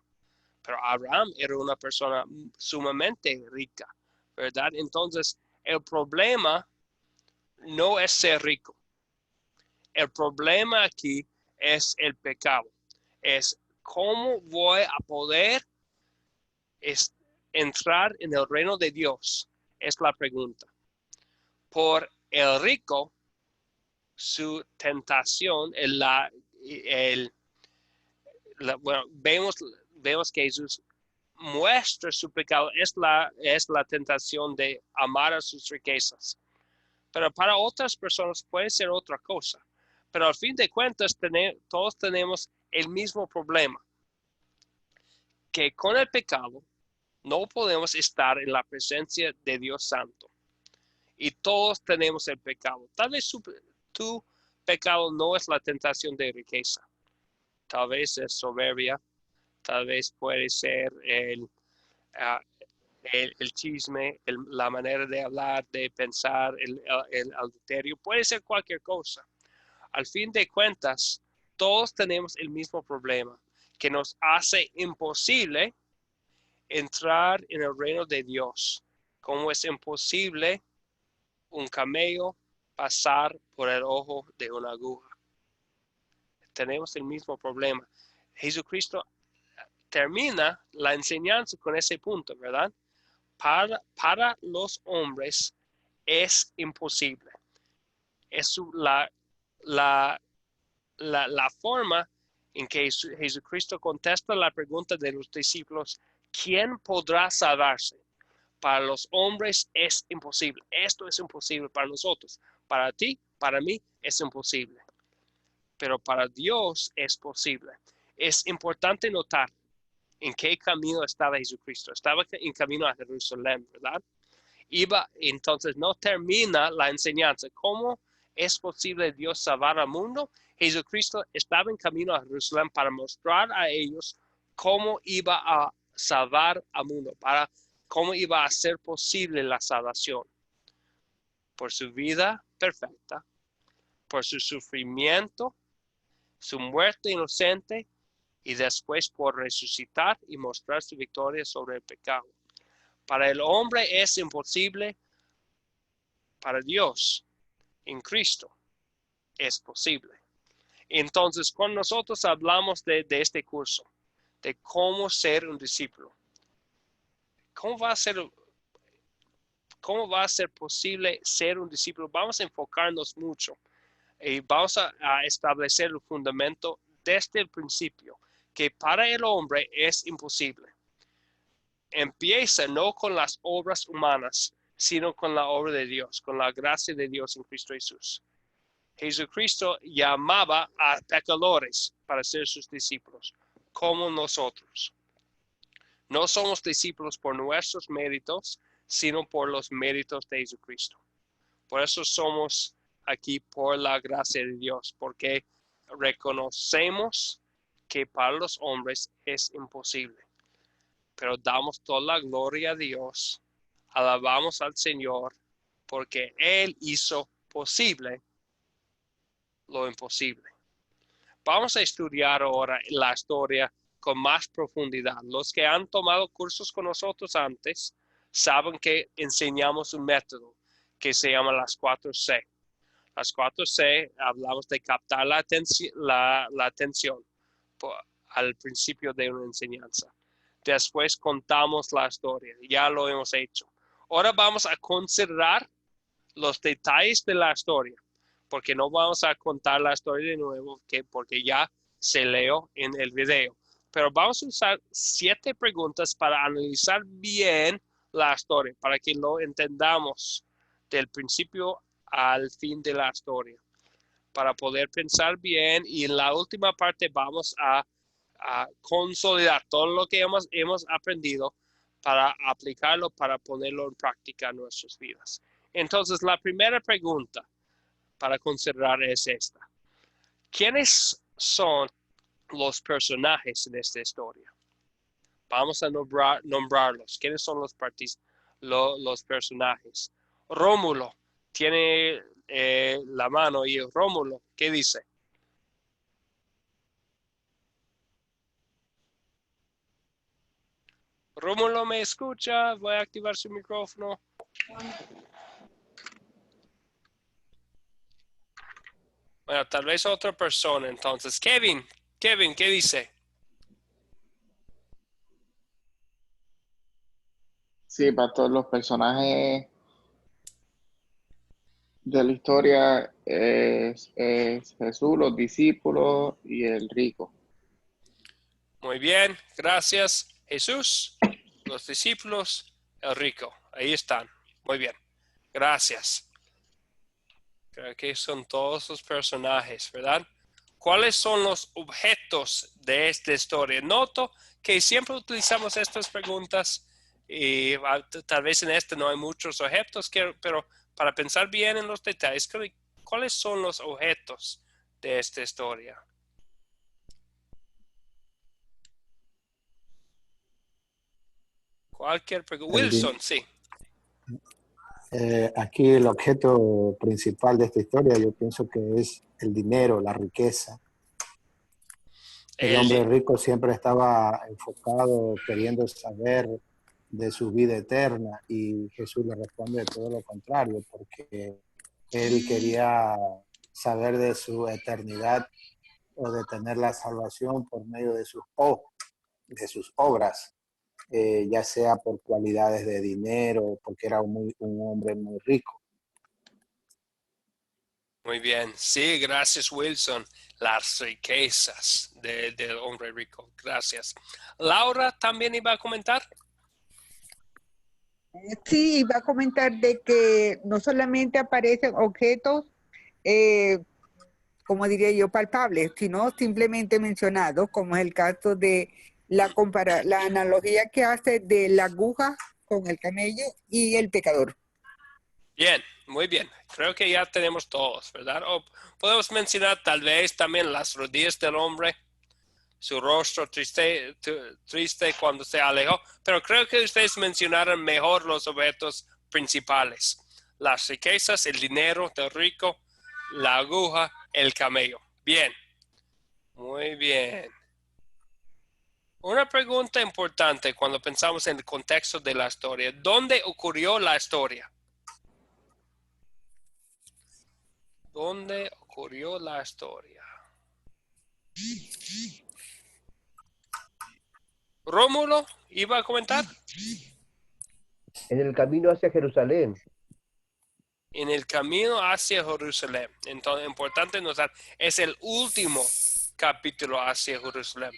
B: Pero Abraham era una persona sumamente rica, ¿verdad? Entonces, el problema no es ser rico. El problema aquí es el pecado. Es cómo voy a poder entrar en el reino de Dios. Es la pregunta. Por el rico, su tentación, vemos que Jesús muestra su pecado, es la tentación de amar a sus riquezas. Pero para otras personas puede ser otra cosa. Pero al fin de cuentas, todos tenemos el mismo problema. Que con el pecado no podemos estar en la presencia de Dios Santo. Y todos tenemos el pecado. Tal vez tu pecado no es la tentación de riqueza. Tal vez es soberbia. Tal vez puede ser el chisme, la manera de hablar, de pensar, el adulterio. Puede ser cualquier cosa. Al fin de cuentas, todos tenemos el mismo problema, que nos hace imposible entrar en el reino de Dios. Como es imposible un camello pasar por el ojo de una aguja. Tenemos el mismo problema. Jesucristo termina la enseñanza con ese punto, ¿verdad? Para los hombres es imposible. Es la forma en que Jesucristo contesta la pregunta de los discípulos, ¿quién podrá salvarse? Para los hombres es imposible. Esto es imposible para nosotros. Para ti, para mí, es imposible. Pero para Dios es posible. Es importante notar en qué camino estaba Jesucristo. Estaba en camino a Jerusalén, ¿verdad? Entonces no termina la enseñanza. ¿Cómo es posible Dios salvar al mundo? Jesucristo estaba en camino a Jerusalén para mostrar a ellos cómo iba a salvar al mundo, para cómo iba a ser posible la salvación. Por su vida perfecta, por su sufrimiento, su muerte inocente, y después por resucitar y mostrar su victoria sobre el pecado. Para el hombre es imposible, para Dios, en Cristo, es posible. Entonces, con nosotros hablamos de este curso, de cómo ser un discípulo. ¿Cómo va a ser posible ser un discípulo? Vamos a enfocarnos mucho y vamos a establecer el fundamento desde el principio, que para el hombre es imposible. Empieza no con las obras humanas, sino con la obra de Dios, con la gracia de Dios en Cristo Jesús. Jesucristo llamaba a pecadores para ser sus discípulos, como nosotros. No somos discípulos por nuestros méritos, sino por los méritos de Jesucristo. Por eso somos aquí por la gracia de Dios, porque reconocemos que para los hombres es imposible. Pero damos toda la gloria a Dios, alabamos al Señor, porque Él hizo posible lo imposible. Vamos a estudiar ahora la historia con más profundidad. Los que han tomado cursos con nosotros antes saben que enseñamos un método que se llama las 4C. Las 4C hablamos de captar la atención al principio de una enseñanza. Después contamos la historia. Ya lo hemos hecho. Ahora vamos a considerar los detalles de la historia, porque no vamos a contar la historia de nuevo, porque ya se leyó en el video. Pero vamos a usar 7 preguntas para analizar bien la historia, para que lo entendamos del principio al fin de la historia, para poder pensar bien, y en la última parte vamos a consolidar todo lo que hemos aprendido para aplicarlo, para ponerlo en práctica en nuestras vidas. Entonces, la primera pregunta para considerar es esta: ¿quiénes son los personajes en esta historia? Vamos a nombrarlos. ¿Quiénes son los personajes? Rómulo tiene la mano, y Rómulo, ¿qué dice? Rómulo, ¿me escucha? Voy a activar su micrófono. Bueno, tal vez otra persona entonces. Kevin, ¿qué dice?
S: Sí, para todos los personajes de la historia es Jesús, los discípulos y el rico.
B: Muy bien, gracias. Jesús, los discípulos, el rico. Ahí están. Muy bien. Gracias. Creo que son todos los personajes, ¿verdad? ¿Cuáles son los objetos de esta historia? Noto que siempre utilizamos estas preguntas y tal vez en este no hay muchos objetos, pero para pensar bien en los detalles, ¿cuáles son los objetos de esta historia? Cualquier pregunta. Wilson, sí.
I: Aquí el objeto principal de esta historia yo pienso que es el dinero, la riqueza. El hombre rico siempre estaba enfocado queriendo saber de su vida eterna, y Jesús le responde todo lo contrario, porque él quería saber de su eternidad o de tener la salvación por medio de sus obras. Ya sea por cualidades de dinero, porque era un hombre muy rico.
B: Muy bien. Sí, gracias, Wilson. Las riquezas del hombre rico. Gracias. Laura también iba a comentar.
J: Sí, iba a comentar de que no solamente aparecen objetos, como diría yo, palpables, sino simplemente mencionados, como es el caso de la analogía que hace de la aguja con el camello y el pecador.
B: Bien, muy bien. Creo que ya tenemos todos, ¿verdad? O podemos mencionar tal vez también las rodillas del hombre. su rostro triste cuando se alejó, pero creo que ustedes mencionaron mejor los objetos principales. Las riquezas, el dinero del rico, la aguja, el camello. Bien, muy bien. Una pregunta importante cuando pensamos en el contexto de la historia. ¿Dónde ocurrió la historia? ¿Dónde ocurrió la historia? Rómulo, ¿iba a comentar?
G: En el camino hacia Jerusalén.
B: En el camino hacia Jerusalén. Entonces, importante notar, es el último capítulo hacia Jerusalén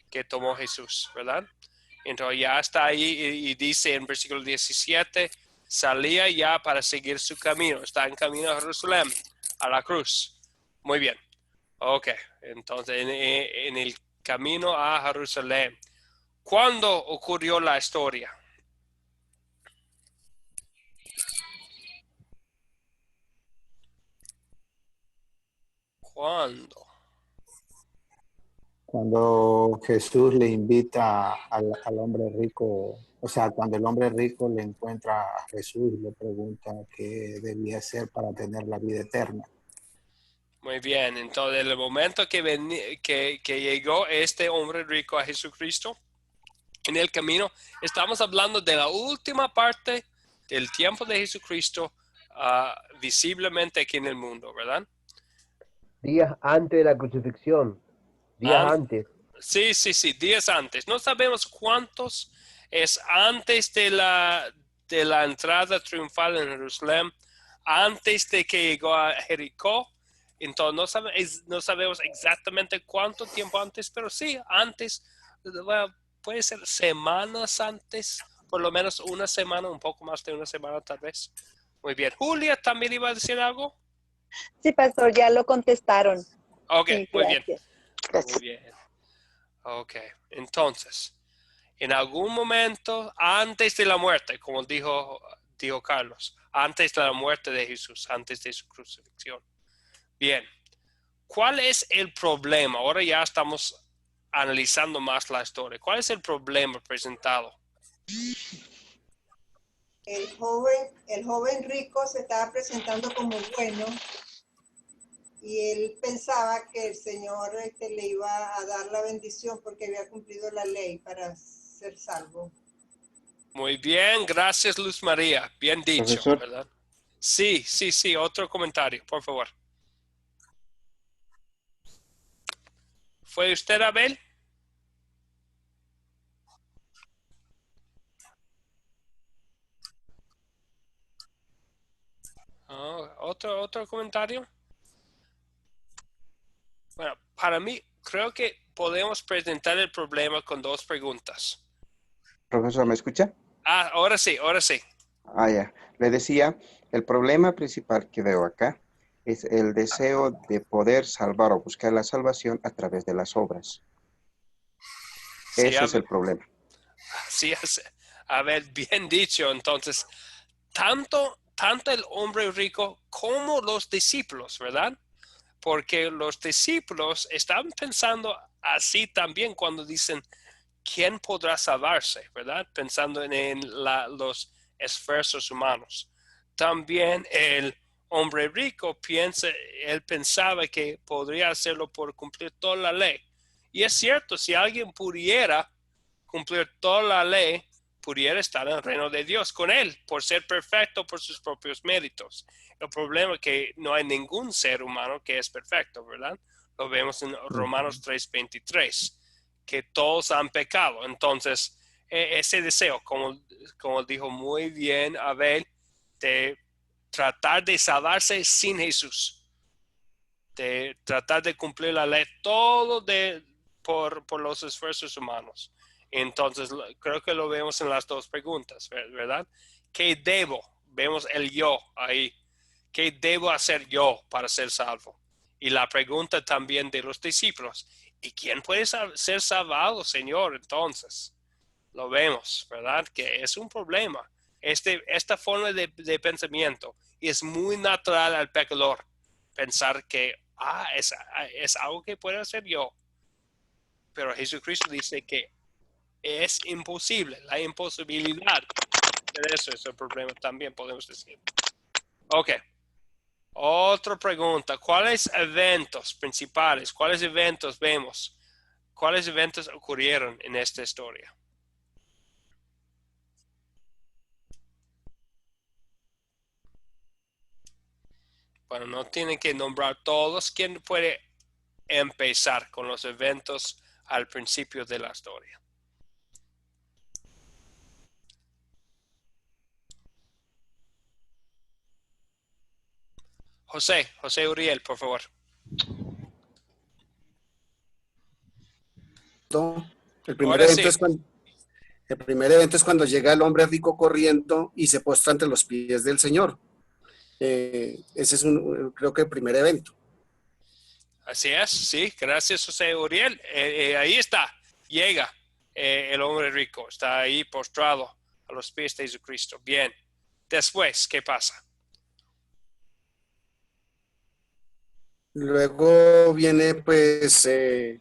B: que tomó Jesús, ¿verdad? Entonces ya está ahí y dice en versículo 17, salía ya para seguir su camino. Está en camino a Jerusalén, a la cruz. Muy bien. Ok, entonces en el camino a Jerusalén. ¿Cuándo ocurrió la historia? ¿Cuándo?
I: Cuando Jesús le invita al hombre rico, o sea, cuando el hombre rico le encuentra a Jesús y le pregunta qué debía hacer para tener la vida eterna.
B: Muy bien, entonces en el momento que llegó este hombre rico a Jesucristo, en el camino, estamos hablando de la última parte del tiempo de Jesucristo visiblemente aquí en el mundo, ¿verdad?
G: Días antes de la crucifixión. Días antes.
B: Sí, días antes. No sabemos cuántos es antes de la entrada triunfal en Jerusalén, antes de que llegó a Jericó. Entonces no sabemos exactamente cuánto tiempo antes, pero sí, antes, bueno, puede ser semanas antes, por lo menos una semana, un poco más de una semana tal vez. Muy bien. Julia, ¿también iba a decir algo?
K: Sí, pastor, ya lo contestaron.
B: Ok,
K: Sí,
B: muy bien.
K: gracias.
B: Muy bien. Ok, entonces, en algún momento antes de la muerte, como dijo Carlos, antes de la muerte de Jesús, antes de su crucifixión. Bien, ¿cuál es el problema? Ahora ya estamos analizando más la historia. ¿Cuál es el problema presentado?
L: El joven rico se estaba presentando como bueno y él pensaba que el Señor le iba a dar la bendición porque había cumplido la ley para ser salvo.
B: Muy bien, gracias Luz María. Bien dicho,
X: Profesor.
B: ¿verdad? Sí, otro comentario, por favor. ¿Fue usted, Abel? ¿Otro comentario? Bueno, para mí, creo que podemos presentar el problema con dos preguntas.
X: Profesor, ¿me escucha?
B: Ahora sí.
X: Ya. Le decía, el problema principal que veo acá es el deseo de poder salvar o buscar la salvación a través de las obras. Ese es el problema.
B: Sí, a ver, bien dicho. Entonces, tanto el hombre rico como los discípulos, ¿verdad? Porque los discípulos están pensando así también cuando dicen, ¿quién podrá salvarse? ¿Verdad? Pensando en los esfuerzos humanos. También el hombre rico él pensaba que podría hacerlo por cumplir toda la ley. Y es cierto, si alguien pudiera cumplir toda la ley, pudiera estar en el reino de Dios con él, por ser perfecto por sus propios méritos. El problema es que no hay ningún ser humano que es perfecto, ¿verdad? Lo vemos en Romanos 3:23, que todos han pecado. Entonces, ese deseo, como dijo muy bien Abel, de tratar de salvarse sin Jesús, de tratar de cumplir la ley, todo por los esfuerzos humanos. Entonces, creo que lo vemos en las dos preguntas, ¿verdad? ¿Qué debo? Vemos el yo ahí. ¿Qué debo hacer yo para ser salvo? Y la pregunta también de los discípulos. ¿Y quién puede ser salvado, Señor? Entonces, lo vemos, ¿verdad? Que es un problema. Esta forma de pensamiento es muy natural al pecador. Pensar que es algo que puedo hacer yo. pero Jesucristo dice que es imposible, la imposibilidad. De eso es el problema también, podemos decir. Ok. Otra pregunta. ¿Cuáles eventos principales, cuáles eventos vemos? ¿Cuáles eventos ocurrieron en esta historia? Bueno, no tienen que nombrar todos. ¿Quién puede empezar con los eventos al principio de la historia? José Uriel, por favor.
H: El primer evento es cuando llega el hombre rico corriendo y se postra ante los pies del Señor. Ese es creo que el primer evento.
B: Así es, sí, gracias José Uriel. Ahí está, llega el hombre rico, está ahí postrado a los pies de Jesucristo. Bien, después, ¿qué pasa?
H: Luego viene, pues, él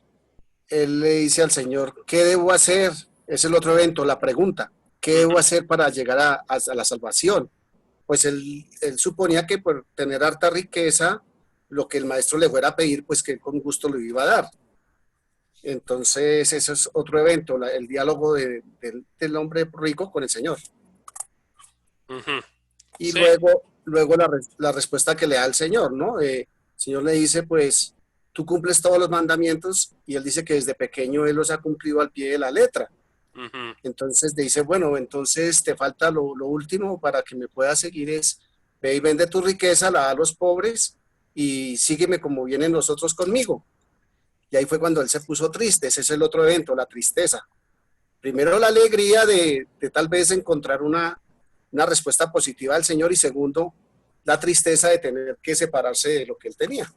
H: le dice al Señor, ¿qué debo hacer? Es el otro evento, la pregunta, ¿qué debo hacer para llegar a la salvación? Pues él suponía que por tener harta riqueza, lo que el maestro le fuera a pedir, pues que con gusto lo iba a dar. Entonces, eso es otro evento, el diálogo del hombre rico con el Señor. Y sí. luego la respuesta que le da el Señor, ¿no? El Señor le dice, pues, tú cumples todos los mandamientos, y él dice que desde pequeño él los ha cumplido al pie de la letra. Entonces le dice, bueno, entonces te falta lo último para que me puedas seguir es, ve y vende tu riqueza, la da a los pobres, y sígueme como vienen los otros conmigo. Y ahí fue cuando él se puso triste. Ese es el otro evento, la tristeza. Primero la alegría de tal vez encontrar una respuesta positiva al Señor, y segundo, la tristeza de tener que separarse de lo que él tenía.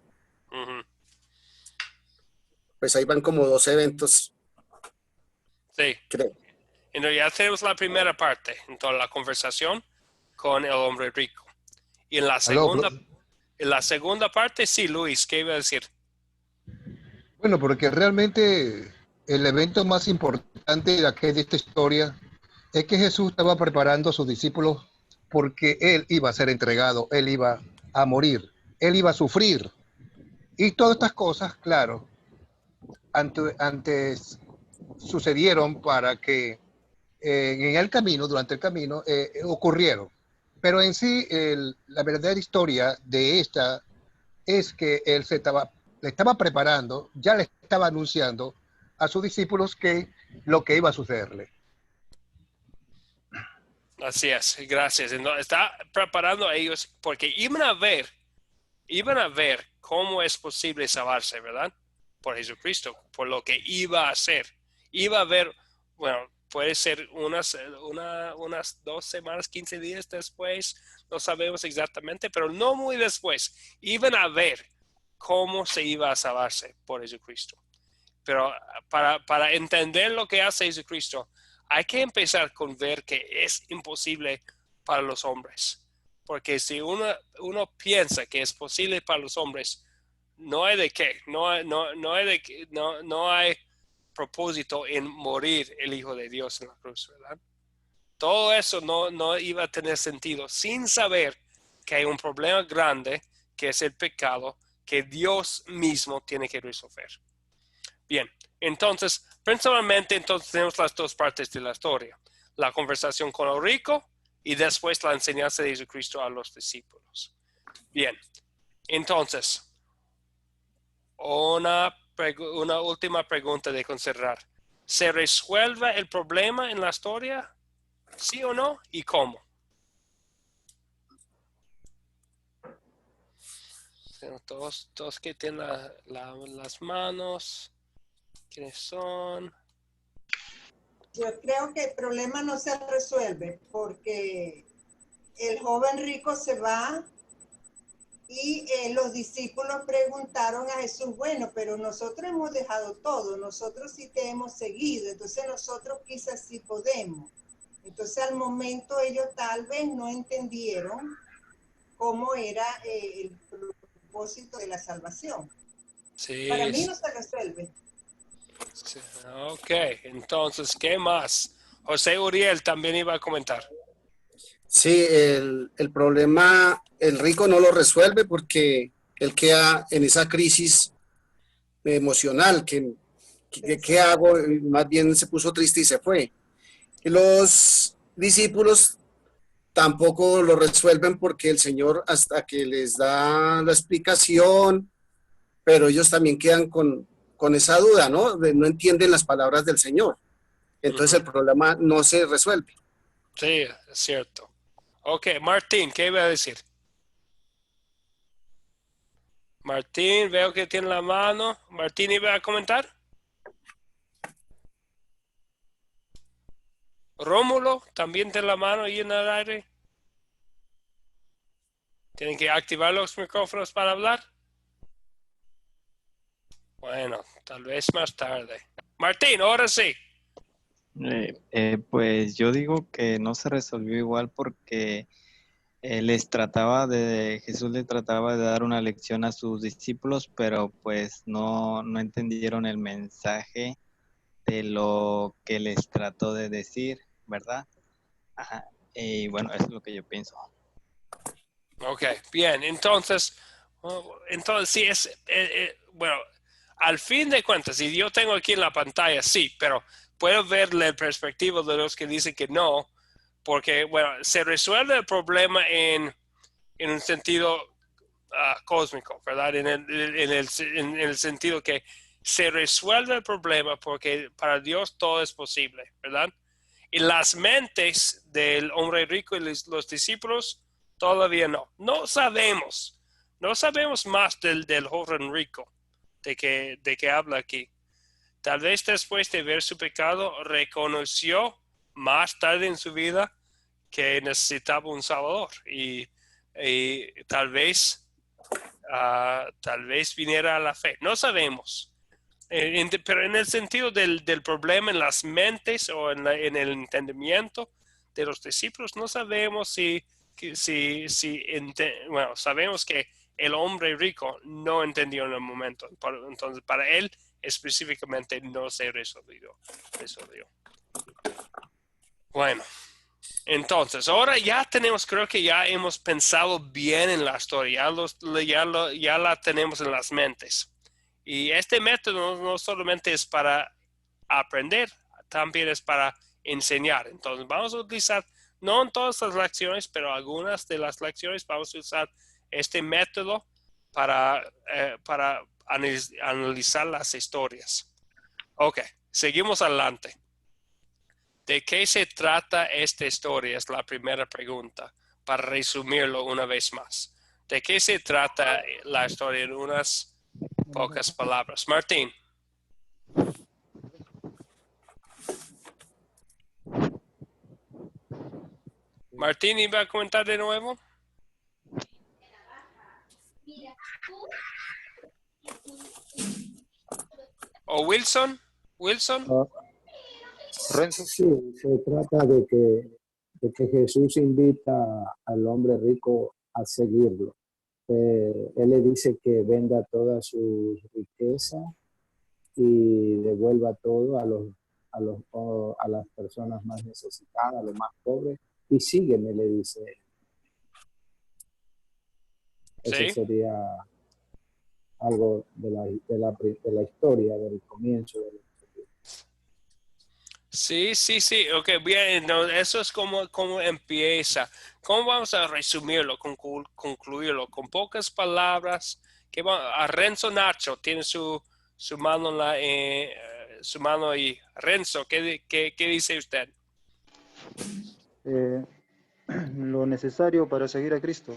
H: Pues ahí van como 2 eventos.
B: Sí.
H: Creo.
B: Entonces ya tenemos la primera parte, entonces la conversación con el hombre rico. Y en la segunda parte, sí, Luis, ¿qué iba a decir?
F: Bueno, porque realmente el evento más importante de esta historia es que Jesús estaba preparando a sus discípulos porque él iba a ser entregado, él iba a morir, él iba a sufrir. Y todas estas cosas, claro, antes sucedieron para que en el camino, durante el camino, ocurrieron. Pero en sí, la verdadera historia de esta es que él le estaba preparando, ya le estaba anunciando a sus discípulos lo que iba a sucederle.
B: Así es, gracias. Entonces, está preparando a ellos porque iban a ver cómo es posible salvarse, ¿verdad? Por Jesucristo, por lo que iba a hacer. Iba a ver, bueno, puede ser unas 2 semanas, 15 días después, no sabemos exactamente, pero no muy después. Iban a ver cómo se iba a salvarse por Jesucristo. Pero para entender lo que hace Jesucristo, hay que empezar con ver que es imposible para los hombres. Porque si uno piensa que es posible para los hombres, no hay de qué, no hay propósito en morir el Hijo de Dios en la cruz, ¿verdad? Todo eso no iba a tener sentido sin saber que hay un problema grande, que es el pecado, que Dios mismo tiene que resolver. Bien, entonces, principalmente tenemos las 2 partes de la historia. La conversación con el rico y después la enseñanza de Jesucristo a los discípulos. Bien, entonces, una última pregunta de considerar. ¿Se resuelve el problema en la historia? ¿Sí o no? ¿Y cómo? Todos que tienen las manos. ¿Quiénes son?
L: Yo creo que el problema no se resuelve porque el joven rico se va y los discípulos preguntaron a Jesús, bueno, pero nosotros hemos dejado todo, nosotros sí te hemos seguido, entonces nosotros quizás sí podemos. Entonces al momento ellos tal vez no entendieron cómo era el propósito de la salvación.
B: Sí,
L: para mí no se resuelve.
B: Sí, ok, entonces, ¿qué más? José Uriel también iba a comentar.
H: Sí, el problema, el rico no lo resuelve porque él queda en esa crisis emocional, ¿qué hago? Más bien se puso triste y se fue. Y los discípulos tampoco lo resuelven porque el Señor hasta que les da la explicación, pero ellos también quedan con esa duda, ¿no? No entienden las palabras del Señor. Entonces el problema no se resuelve.
B: Sí, es cierto. Ok, Martín, ¿qué iba a decir? Martín, veo que tiene la mano. Martín, ¿iba a comentar? Rómulo, también tiene la mano ahí en el aire. ¿Tienen que activar los micrófonos para hablar? Bueno, tal vez más tarde. Martín, ahora sí.
E: Pues yo digo que no se resolvió igual porque Jesús les trataba de dar una lección a sus discípulos, pero pues no entendieron el mensaje de lo que les trató de decir, ¿verdad? Ajá. Y bueno, eso es lo que yo pienso.
B: Ok, bien, entonces sí es, bueno, al fin de cuentas, y yo tengo aquí en la pantalla, sí, pero puedo ver la perspectiva de los que dicen que no, porque, bueno, se resuelve el problema en un sentido cósmico, ¿verdad? En el sentido que se resuelve el problema porque para Dios todo es posible, ¿verdad? Y las mentes del hombre rico y los discípulos todavía no. No sabemos más del joven rico de que habla aquí. Tal vez después de ver su pecado reconoció más tarde en su vida que necesitaba un salvador y tal vez viniera a la fe. No sabemos. Pero en el sentido del problema en las mentes o en el entendimiento de los discípulos, no sabemos bueno, sabemos que el hombre rico no entendió en el momento. Entonces, para él específicamente no se resolvió. Bueno. Entonces, ahora ya creo que ya hemos pensado bien en la historia, ya la tenemos en las mentes. Y este método no solamente es para aprender, también es para enseñar. Entonces, vamos a utilizar, no en todas las lecciones, pero algunas de las lecciones vamos a usar este método para analizar las historias. Ok, seguimos adelante. ¿De qué se trata esta historia? Es la primera pregunta, para resumirlo una vez más. ¿De qué se trata la historia en unas pocas palabras? Martín. Martín, ¿iba a comentar de nuevo? ¿O Wilson? ¿Wilson?
I: Sí, se trata de que Jesús invita al hombre rico a seguirlo. Él le dice que venda toda su riqueza y devuelva todo a las personas más necesitadas, a los más pobres, y sígueme, le dice.
B: ¿Sí?
I: Eso sería algo de la historia, del comienzo de la historia.
B: Sí. Ok, bien. No, eso es como empieza. ¿Cómo vamos a resumirlo, concluirlo? Con pocas palabras. Renzo Nacho tiene su mano su mano ahí. Renzo, ¿qué dice usted?
M: Lo necesario para seguir a Cristo.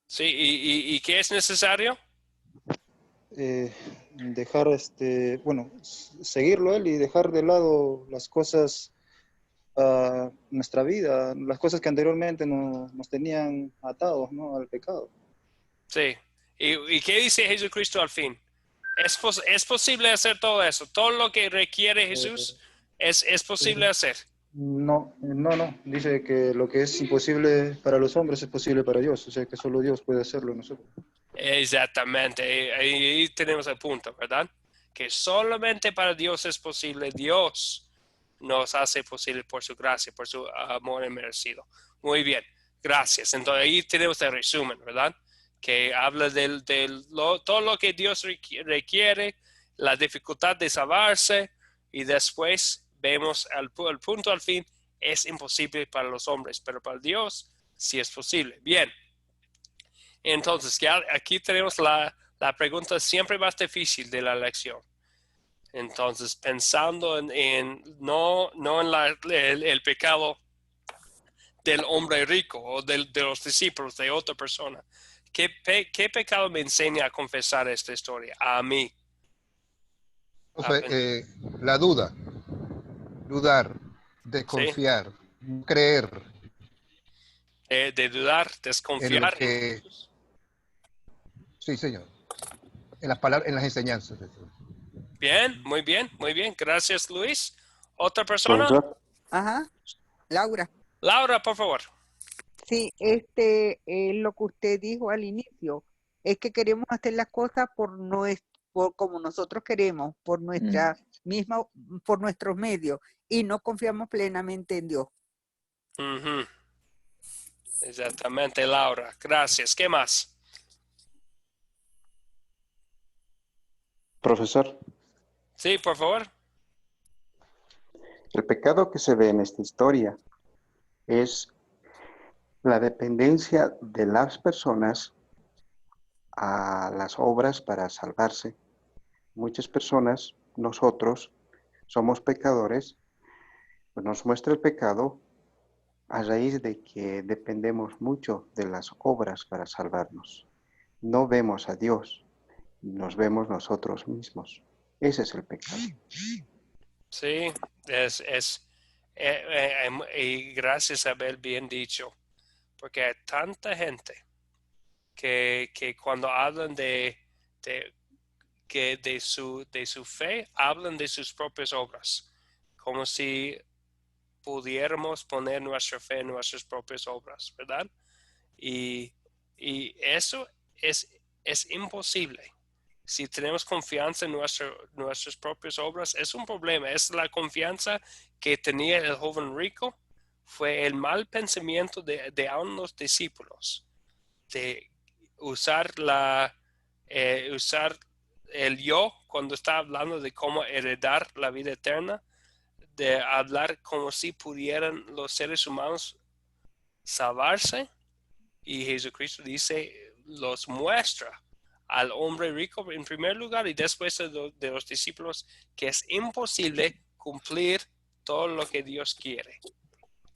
B: Sí, ¿y qué es necesario?
M: Dejar, seguirlo a Él y dejar de lado las cosas, nuestra vida, las cosas que anteriormente nos tenían atados, ¿no?, al pecado.
B: Sí. ¿Y qué dice Jesucristo al fin? ¿Es posible hacer todo eso? ¿Todo lo que requiere Jesús es posible hacer?
M: No. Dice que lo que es imposible para los hombres es posible para Dios. O sea, que solo Dios puede hacerlo nosotros.
B: Exactamente. Ahí tenemos el punto, ¿verdad? que solamente para Dios es posible. Dios nos hace posible por su gracia, por su amor inmerecido. Muy bien, gracias. Entonces ahí tenemos el resumen, ¿verdad? Que habla todo lo que Dios requiere, la dificultad de salvarse, y después vemos el punto al fin, es imposible para los hombres, pero para Dios sí es posible. Bien, entonces ya aquí tenemos la pregunta siempre más difícil de la lección. Entonces, pensando no en el pecado del hombre rico o de los discípulos de otra persona. ¿Qué pecado me enseña a confesar esta historia? A mí.
F: La duda, dudar, desconfiar, no creer.
B: De dudar, desconfiar.
F: Sí, señor. En las palabras, en las enseñanzas.
B: Bien, muy bien, muy bien. Gracias, Luis. ¿Otra persona?
J: Ajá. Laura.
B: Laura, por favor.
J: Sí, lo que usted dijo al inicio, es que queremos hacer las cosas por como nosotros queremos, por nuestra misma, por nuestros medios, y no confiamos plenamente en Dios.
B: Exactamente, Laura. Gracias. ¿Qué más?
X: Profesor.
B: Sí, por favor.
X: El pecado que se ve en esta historia es la dependencia de las personas a las obras para salvarse. Muchas personas, nosotros, somos pecadores, pues nos muestra el pecado a raíz de que dependemos mucho de las obras para salvarnos. No vemos a Dios, nos vemos nosotros mismos. Ese es el pecado.
B: Sí, y gracias a Abel, bien dicho, porque hay tanta gente que cuando hablan de su fe, hablan de sus propias obras, como si pudiéramos poner nuestra fe en nuestras propias obras, ¿verdad? Y eso es imposible. Si tenemos confianza en nuestras propias obras, es un problema. Es la confianza que tenía el joven rico, fue el mal pensamiento de aún los discípulos, de usar el yo cuando está hablando de cómo heredar la vida eterna, de hablar como si pudieran los seres humanos salvarse, y Jesucristo dice, los muestra al hombre rico en primer lugar y después de los discípulos que es imposible cumplir todo lo que Dios quiere.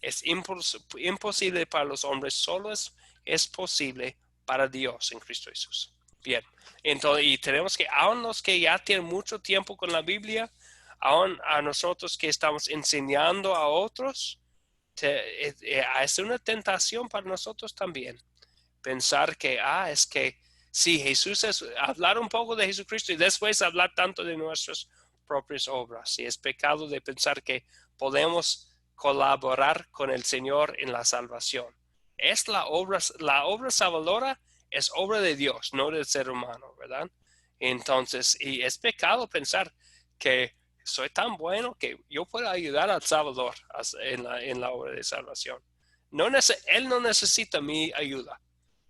B: Es imposible para los hombres, solo es posible para Dios en Cristo Jesús. Bien, entonces, y tenemos que, aun los que ya tienen mucho tiempo con la Biblia, aun a nosotros que estamos enseñando a otros, es una tentación para nosotros también. Pensar que, es que sí, Jesús es hablar un poco de Jesucristo y después hablar tanto de nuestras propias obras. Y es pecado de pensar que podemos colaborar con el Señor en la salvación. Es la obra salvadora es obra de Dios, no del ser humano, ¿verdad? Entonces, y es pecado pensar que soy tan bueno que yo puedo ayudar al Salvador en la obra de salvación. Él no necesita mi ayuda.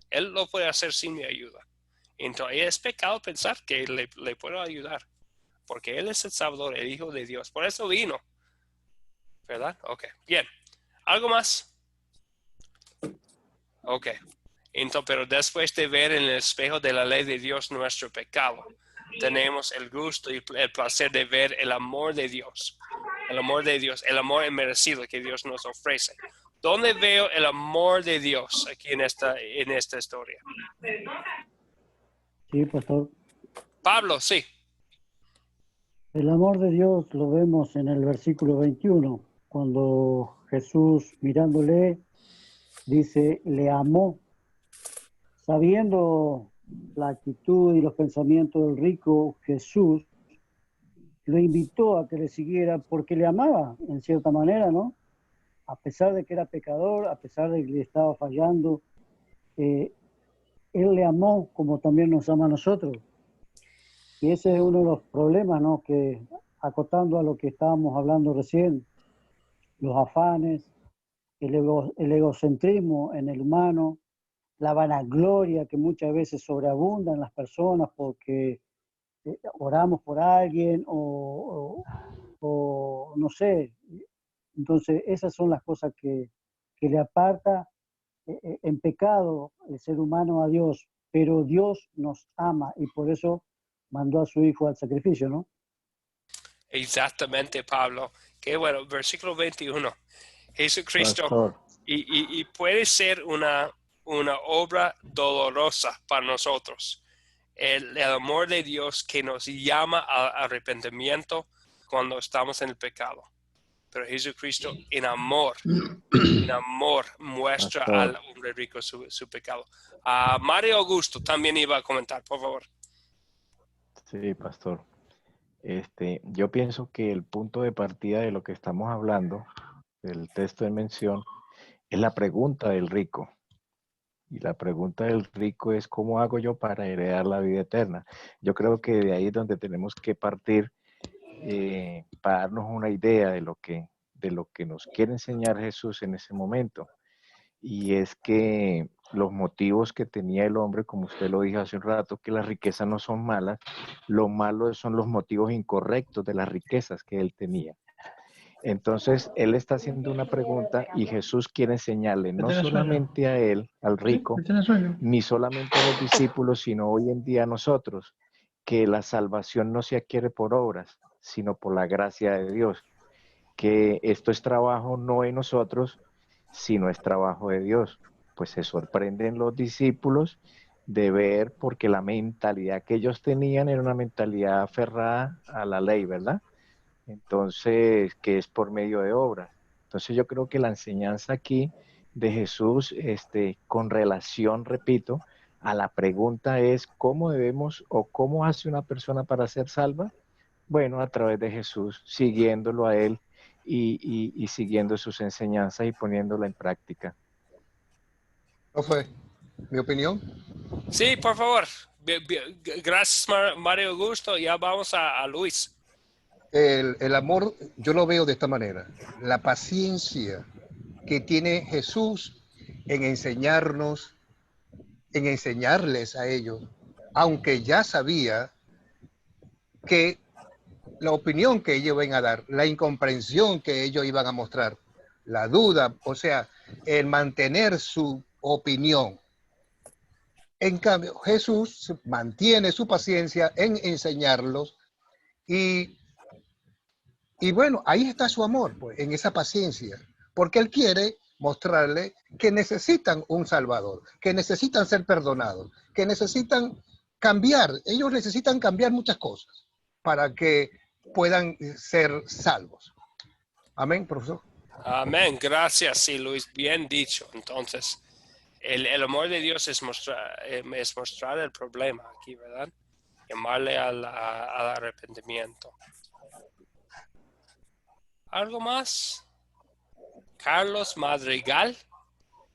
B: Él lo puede hacer sin mi ayuda. Entonces es pecado pensar que le puedo ayudar, porque Él es el Salvador, el Hijo de Dios. Por eso vino, ¿verdad? Ok, bien. ¿Algo más? Ok. Entonces, pero después de ver en el espejo de la ley de Dios nuestro pecado, tenemos el gusto y el placer de ver el amor de Dios. El amor de Dios, el amor inmerecido que Dios nos ofrece. ¿Dónde veo el amor de Dios aquí en esta historia?
O: Sí, pastor.
B: Pablo, sí.
O: El amor de Dios lo vemos en el versículo 21, cuando Jesús, mirándole, dice, le amó. Sabiendo la actitud y los pensamientos del rico, Jesús lo invitó a que le siguiera porque le amaba, en cierta manera, ¿no? A pesar de que era pecador, a pesar de que le estaba fallando, Él le amó como también nos ama a nosotros. Y ese es uno de los problemas, ¿no? Que acotando a lo que estábamos hablando recién, los afanes, el egocentrismo en el humano, la vanagloria que muchas veces sobreabunda en las personas porque oramos por alguien o no sé. Entonces esas son las cosas que le aparta en pecado el ser humano a Dios, pero Dios nos ama y por eso mandó a su Hijo al sacrificio, ¿no?
B: Exactamente, Pablo. Qué bueno, versículo 21. Jesucristo,
U: Pastor,
B: y puede ser una obra dolorosa para nosotros. El amor de Dios que nos llama al arrepentimiento cuando estamos en el pecado. Pero Jesucristo en amor muestra
U: Pastor.
B: al hombre rico su pecado. Mario Augusto también iba a comentar, por favor.
U: Sí, pastor. Yo pienso que el punto de partida de lo que estamos hablando, del texto de mención, es la pregunta del rico. Y la pregunta del rico es, ¿cómo hago yo para heredar la vida eterna? Yo creo que de ahí es donde tenemos que partir para darnos una idea de lo que nos quiere enseñar Jesús en ese momento. Y es que los motivos que tenía el hombre, como usted lo dijo hace un rato, que las riquezas no son malas, lo malo son los motivos incorrectos de las riquezas que él tenía. Entonces, él está haciendo una pregunta y Jesús quiere enseñarle no solamente a él, al rico, ni solamente a los discípulos, sino hoy en día a nosotros, que la salvación no se adquiere por obras, sino por la gracia de Dios, que esto es trabajo no de nosotros, sino es trabajo de Dios. Pues se sorprenden los discípulos de ver, porque la mentalidad que ellos tenían era una mentalidad aferrada a la ley, ¿verdad? Entonces, que es por medio de obras. Entonces yo creo que la enseñanza aquí de Jesús, con relación, repito, a la pregunta es ¿cómo debemos o cómo hace una persona para ser salva? Bueno, a través de Jesús, siguiéndolo a él y siguiendo sus enseñanzas y poniéndola en práctica.
F: ¿No fue mi opinión?
B: Sí, por favor. Gracias, Mario Augusto. Ya vamos a Luis.
F: El amor, yo lo veo de esta manera. La paciencia que tiene Jesús en enseñarnos, en enseñarles a ellos, aunque ya sabía que la opinión que ellos iban a dar, la incomprensión que ellos iban a mostrar, la duda, o sea, el mantener su opinión. En cambio, Jesús mantiene su paciencia en enseñarlos y bueno, ahí está su amor, pues, en esa paciencia, porque Él quiere mostrarle que necesitan un Salvador, que necesitan ser perdonados, que necesitan cambiar. Ellos necesitan cambiar muchas cosas para que puedan ser salvos. Amén, profesor.
B: Amén. Gracias, sí, Luis. Bien dicho. Entonces, el amor de Dios es mostrar el problema aquí, ¿verdad? Llamarle al arrepentimiento. ¿Algo más? Carlos Madrigal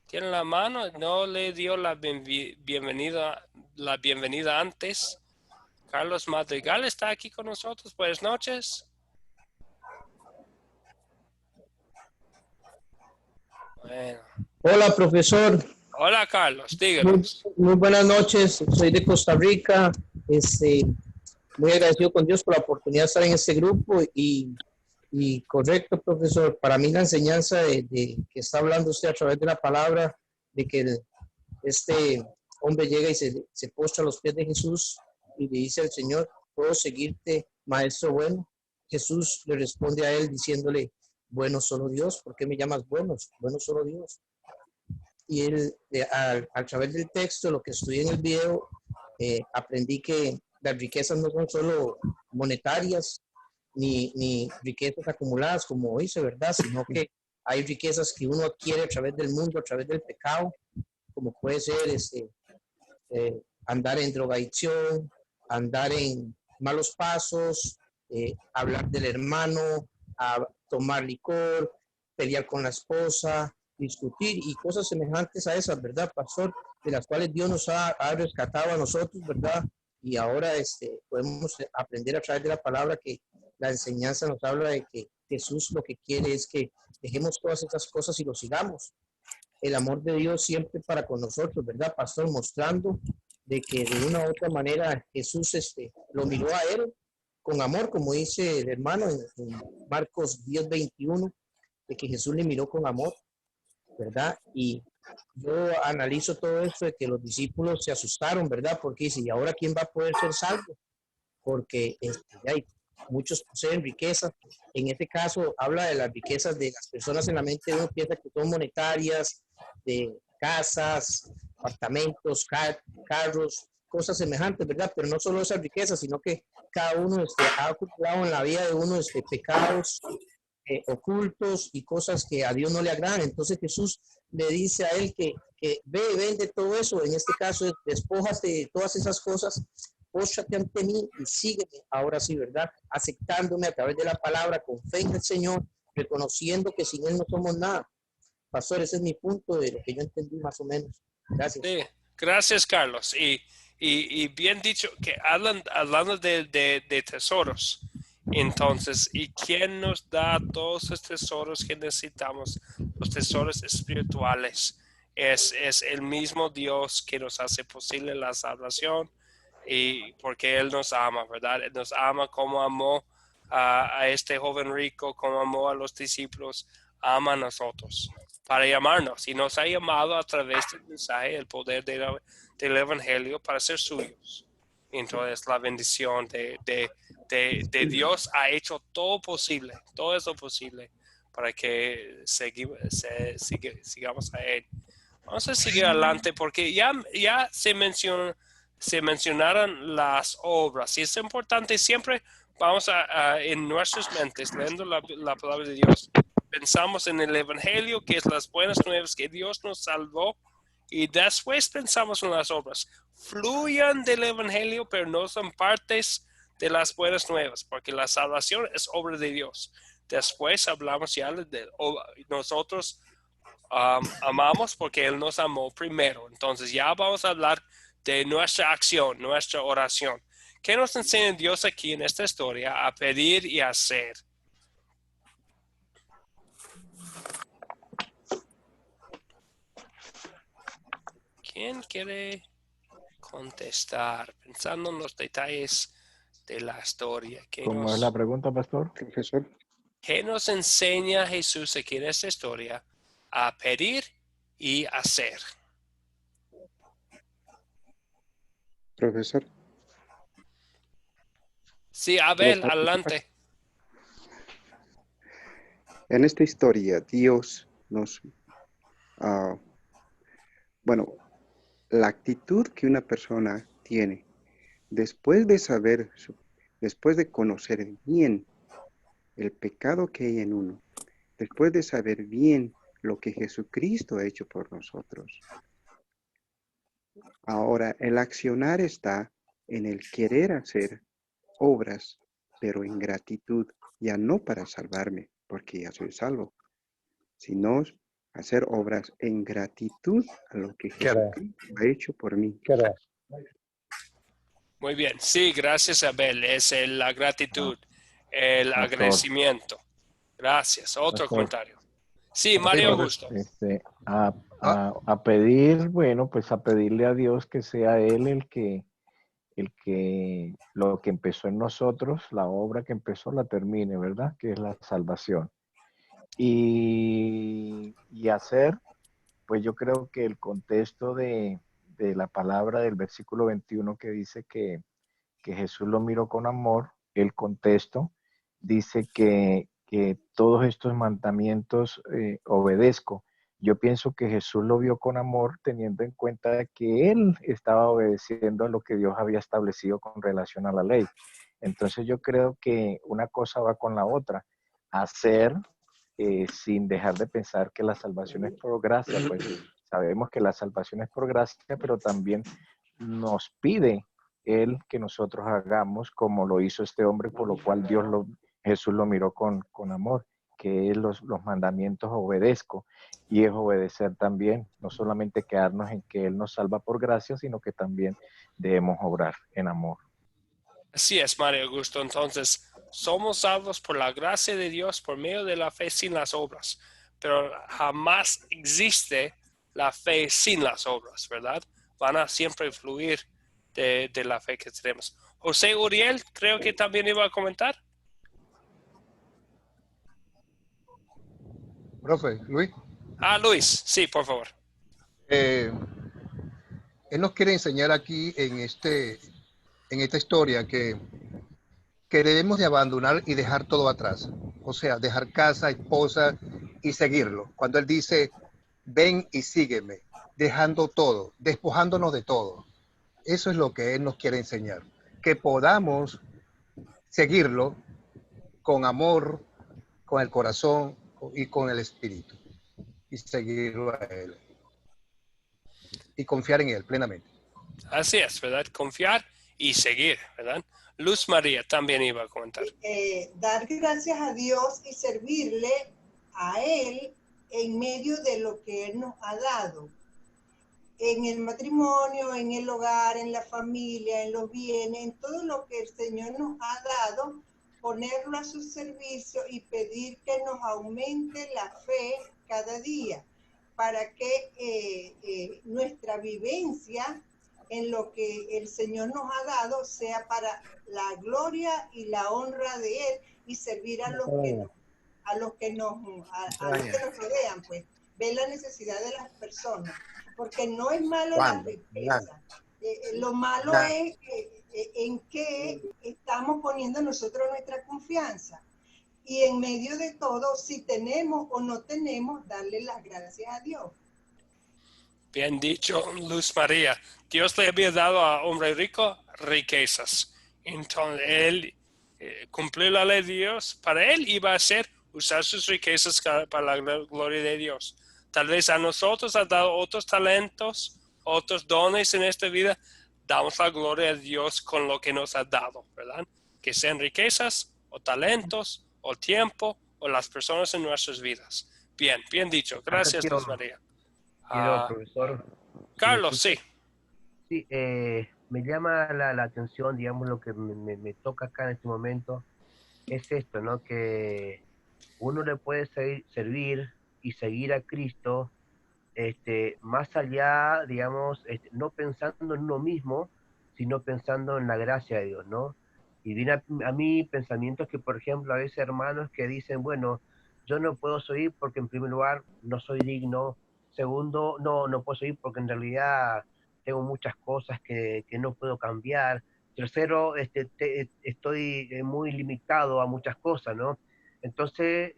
B: tiene la mano. No le dio la bienvenida antes. Carlos Madrigal está aquí con nosotros. Buenas noches. Bueno.
C: Hola, profesor.
B: Hola, Carlos. Díganos.
C: Muy buenas noches. Soy de Costa Rica. Muy agradecido con Dios por la oportunidad de estar en este grupo y correcto, profesor. Para mí la enseñanza de que está hablando usted a través de la palabra, de que este hombre llega y se postra a los pies de Jesús y le dice al Señor, ¿puedo seguirte, maestro bueno? Jesús le responde a él diciéndole, bueno solo Dios. ¿Por qué me llamas bueno? Bueno solo Dios. Y él, a través del texto, lo que estudié en el video, aprendí que las riquezas no son solo monetarias, ni riquezas acumuladas, como dice, ¿verdad? Sino que hay riquezas que uno adquiere a través del mundo, a través del pecado, como puede ser andar en drogadicción, andar en malos pasos, hablar del hermano, tomar licor, pelear con la esposa, discutir y cosas semejantes a esas, ¿verdad, pastor? De las cuales Dios nos ha rescatado a nosotros, ¿verdad? y ahora podemos aprender a través de la palabra que la enseñanza nos habla de que Jesús lo que quiere es que dejemos todas estas cosas y lo sigamos. El amor de Dios siempre para con nosotros, ¿verdad, pastor? Mostrando de que de una u otra manera Jesús lo miró a él con amor, como dice el hermano en Marcos 10:21, de que Jesús le miró con amor, ¿verdad? Y yo analizo todo esto de que los discípulos se asustaron, ¿verdad? Porque dice, ¿y ahora quién va a poder ser salvo? Porque hay muchos poseen riquezas. En este caso habla de las riquezas de las personas en la mente. Uno piensa que son monetarias, de casas, apartamentos, carros, cosas semejantes, ¿verdad? Pero no solo esas riquezas, sino que cada uno ha acumulado en la vida de uno pecados ocultos y cosas que a Dios no le agradan. Entonces Jesús le dice a él que ve, vende todo eso. En este caso, despójate de todas esas cosas, póstrate ante mí y sígueme. Ahora sí, ¿verdad? Aceptándome a través de la palabra, con fe en el Señor, reconociendo que sin Él no somos nada. Pastor, ese es mi punto de lo que yo entendí más o menos. Gracias.
B: Sí, gracias, Carlos. Y bien dicho, que hablando de tesoros. Entonces, ¿y quién nos da todos los tesoros que necesitamos? Los tesoros espirituales. Es el mismo Dios que nos hace posible la salvación, y porque Él nos ama, ¿verdad? Él nos ama como amó a este joven rico, como amó a los discípulos, ama a nosotros para llamarnos, y nos ha llamado a través del mensaje, el poder del Evangelio para ser suyos. Entonces la bendición de Dios ha hecho todo posible, todo eso posible para que sigamos a Él. Vamos a seguir adelante porque ya se mencionaron las obras, y es importante siempre. Vamos en nuestras mentes, leyendo la palabra de Dios, pensamos en el Evangelio, que es las buenas nuevas, que Dios nos salvó, y después pensamos en las obras. Fluyan del Evangelio, pero no son partes de las buenas nuevas, porque la salvación es obra de Dios. Después hablamos ya de nosotros amamos porque Él nos amó primero. Entonces ya vamos a hablar de nuestra acción, nuestra oración. ¿Qué nos enseña Dios aquí en esta historia? A pedir y a hacer. ¿Quién quiere contestar? Pensando en los detalles de la historia.
U: ¿Cómo es la pregunta, pastor?
P: Profesor.
B: ¿Qué nos enseña Jesús aquí en esta historia? A pedir y hacer.
P: Profesor.
B: Sí, Abel, adelante.
P: En esta historia, Dios nos... la actitud que una persona tiene después de conocer bien el pecado que hay en uno, después de saber bien lo que Jesucristo ha hecho por nosotros. Ahora, el accionar está en el querer hacer obras, pero en gratitud, ya no para salvarme, porque ya soy salvo, sino hacer obras en gratitud a lo que Jesucristo ha hecho por mí.
B: Muy bien, sí, gracias, Abel. Es la gratitud, el agradecimiento. Gracias. Otro comentario. Sí, Mario Augusto.
U: A pedir, bueno, pues a pedirle a Dios que sea Él el que lo que empezó en nosotros, la obra que empezó, la termine, ¿verdad? Que es la salvación. Y hacer, pues yo creo que el contexto de la palabra del versículo 21 que dice que Jesús lo miró con amor, el contexto dice que todos estos mandamientos obedezco. Yo pienso que Jesús lo vio con amor, teniendo en cuenta que Él estaba obedeciendo a lo que Dios había establecido con relación a la ley. Entonces yo creo que una cosa va con la otra. Hacer sin dejar de pensar que la salvación es por gracia, pues sabemos que la salvación es por gracia, pero también nos pide Él que nosotros hagamos como lo hizo este hombre, por lo cual Jesús lo miró con amor, que es los mandamientos obedezco, y es obedecer también, no solamente quedarnos en que Él nos salva por gracia, sino que también debemos obrar en amor.
B: Así es, Mario Augusto. Entonces, somos salvos por la gracia de Dios por medio de la fe sin las obras, pero jamás existe la fe sin las obras, ¿verdad? Van a siempre fluir de la fe que tenemos. José Uriel, creo que también iba a comentar.
F: Profe, Luis.
B: Luis, sí, por favor.
F: Él nos quiere enseñar aquí en esta historia que debemos de abandonar y dejar todo atrás. O sea, dejar casa, esposa y seguirlo. Cuando él dice, ven y sígueme, dejando todo, despojándonos de todo. Eso es lo que él nos quiere enseñar. Que podamos seguirlo con amor, con el corazón y con el espíritu. Y seguirlo a él. Y confiar en él plenamente.
B: Así es, ¿verdad? Confiar y seguir, ¿verdad? Luz María también iba a comentar.
L: Dar gracias a Dios y servirle a Él en medio de lo que Él nos ha dado. En el matrimonio, en el hogar, en la familia, en los bienes, en todo lo que el Señor nos ha dado, ponerlo a su servicio y pedir que nos aumente la fe cada día para que nuestra vivencia en lo que el Señor nos ha dado sea para la gloria y la honra de Él y servir a los que nos rodean, pues, ver la necesidad de las personas, porque no es malo la riqueza, lo malo es en qué estamos poniendo nosotros nuestra confianza. Y en medio de todo, si tenemos o no tenemos, darle las gracias a Dios.
B: Bien dicho, Luz María. Dios le había dado a hombre rico riquezas. Entonces, él cumplió la ley de Dios. Para él iba a ser usar sus riquezas para la gloria de Dios. Tal vez a nosotros ha dado otros talentos, otros dones en esta vida. Damos la gloria a Dios con lo que nos ha dado, ¿verdad? Que sean riquezas o talentos o tiempo o las personas en nuestras vidas. Bien, bien dicho. Gracias, Luz María.
G: Profesor.
B: Carlos, sí.
G: Sí, me llama la atención, digamos, lo que me toca acá en este momento, es esto, ¿no? Que uno le puede servir y seguir a Cristo, más allá, digamos, no pensando en uno mismo, sino pensando en la gracia de Dios, ¿no? Y viene a mí pensamientos que, por ejemplo, a veces hermanos que dicen, bueno, yo no puedo seguir porque en primer lugar no soy digno. Segundo, no puedo seguir porque en realidad tengo muchas cosas que no puedo cambiar. Tercero, estoy muy limitado a muchas cosas, ¿no? Entonces,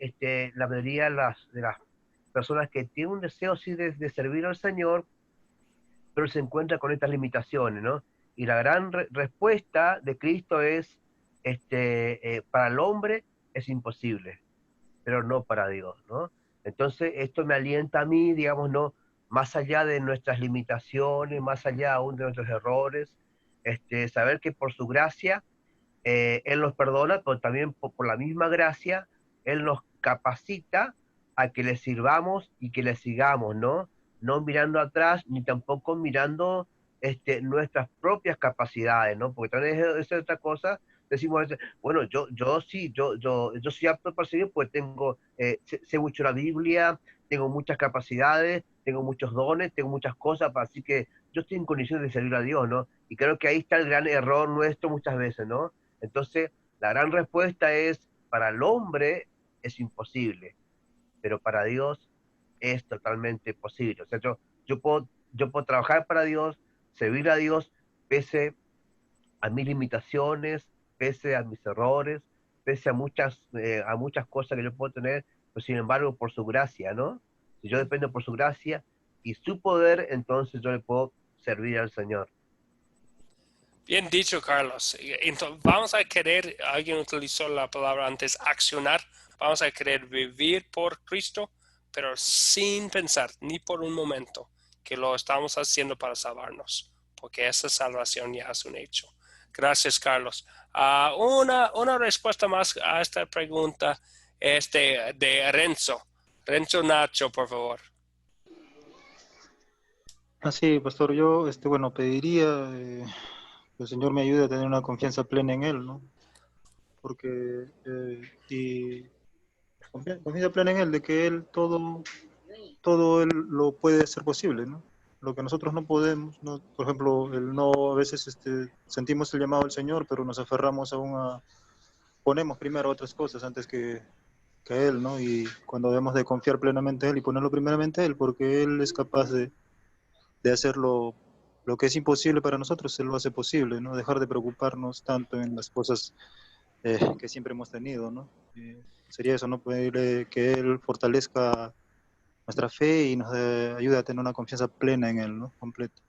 G: la mayoría de las personas que tienen un deseo sí de servir al Señor, pero se encuentran con estas limitaciones, ¿no? Y la gran respuesta de Cristo es, para el hombre es imposible, pero no para Dios, ¿no? Entonces, esto me alienta a mí, digamos, ¿no? Más allá de nuestras limitaciones, más allá aún de nuestros errores, saber que por su gracia, Él nos perdona, pero también por la misma gracia, Él nos capacita a que le sirvamos y que le sigamos, ¿no? No mirando atrás, ni tampoco mirando nuestras propias capacidades, ¿no? Porque también es otra cosa. Decimos, bueno, yo soy apto para seguir, pues tengo, sé mucho la Biblia, tengo muchas capacidades, tengo muchos dones, tengo muchas cosas, así que yo estoy en condiciones de servir a Dios, ¿no? Y creo que ahí está el gran error nuestro muchas veces, ¿no? Entonces, la gran respuesta es, para el hombre es imposible, pero para Dios es totalmente posible. O sea, yo puedo trabajar para Dios, servir a Dios, pese a mis limitaciones, pese a mis errores, pese a muchas cosas que yo puedo tener, pero sin embargo por su gracia, ¿no? Si yo dependo por su gracia y su poder, entonces yo le puedo servir al Señor.
B: Bien dicho, Carlos. Entonces, vamos a querer, alguien utilizó la palabra antes, accionar, vamos a querer vivir por Cristo, pero sin pensar ni por un momento que lo estamos haciendo para salvarnos, porque esa salvación ya es un hecho. Gracias, Carlos. Una respuesta más a esta pregunta. de Renzo. Renzo Nacho, por favor.
M: Sí, pastor, yo, bueno, pediría que el Señor me ayude a tener una confianza plena en Él, ¿no? Porque, y confianza plena en Él, de que Él todo Él lo puede hacer posible, ¿no? Lo que nosotros no podemos, ¿no? Por ejemplo, a veces sentimos el llamado del Señor, pero nos aferramos ponemos primero otras cosas antes que Él, ¿no? Y cuando debemos de confiar plenamente en Él y ponerlo primeramente a Él, porque Él es capaz de hacer lo que es imposible para nosotros, Él lo hace posible, ¿no? Dejar de preocuparnos tanto en las cosas que siempre hemos tenido, ¿no? Sería eso, ¿no? Pedirle que Él fortalezca nuestra fe y nos ayude a tener una confianza plena en Él, ¿no? Completa.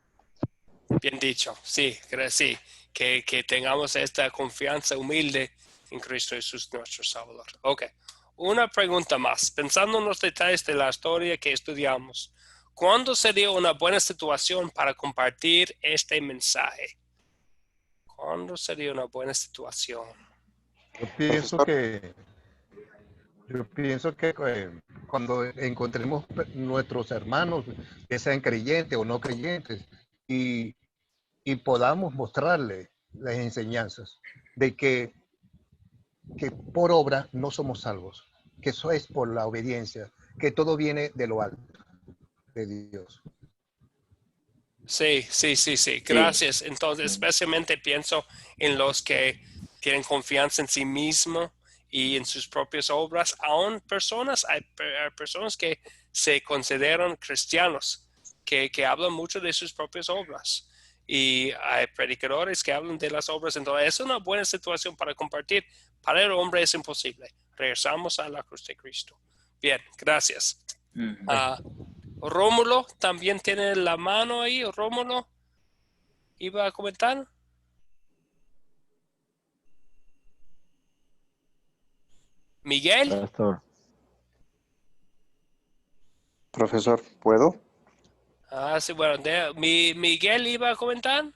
B: Bien dicho, sí, sí, que tengamos esta confianza humilde en Cristo Jesús, nuestro Salvador. Ok, una pregunta más. Pensando en los detalles de la historia que estudiamos, ¿cuándo sería una buena situación para compartir este mensaje? ¿Cuándo sería una buena situación?
F: Yo pienso que cuando encontremos nuestros hermanos, que sean creyentes o no creyentes, y podamos mostrarles las enseñanzas de que por obra no somos salvos, que eso es por la obediencia, que todo viene de lo alto, de Dios.
B: Sí. Gracias. Entonces, especialmente pienso en los que tienen confianza en sí mismos y en sus propias obras. Aún hay personas que se consideran cristianos, que hablan mucho de sus propias obras. Y hay predicadores que hablan de las obras. Entonces, es una buena situación para compartir. Para el hombre es imposible. Regresamos a la cruz de Cristo. Bien, gracias. Rómulo también tiene la mano ahí. Rómulo, ¿iba a comentar? Miguel.
X: Pastor. Profesor, ¿puedo?
B: Sí, bueno, Miguel iba a comentar.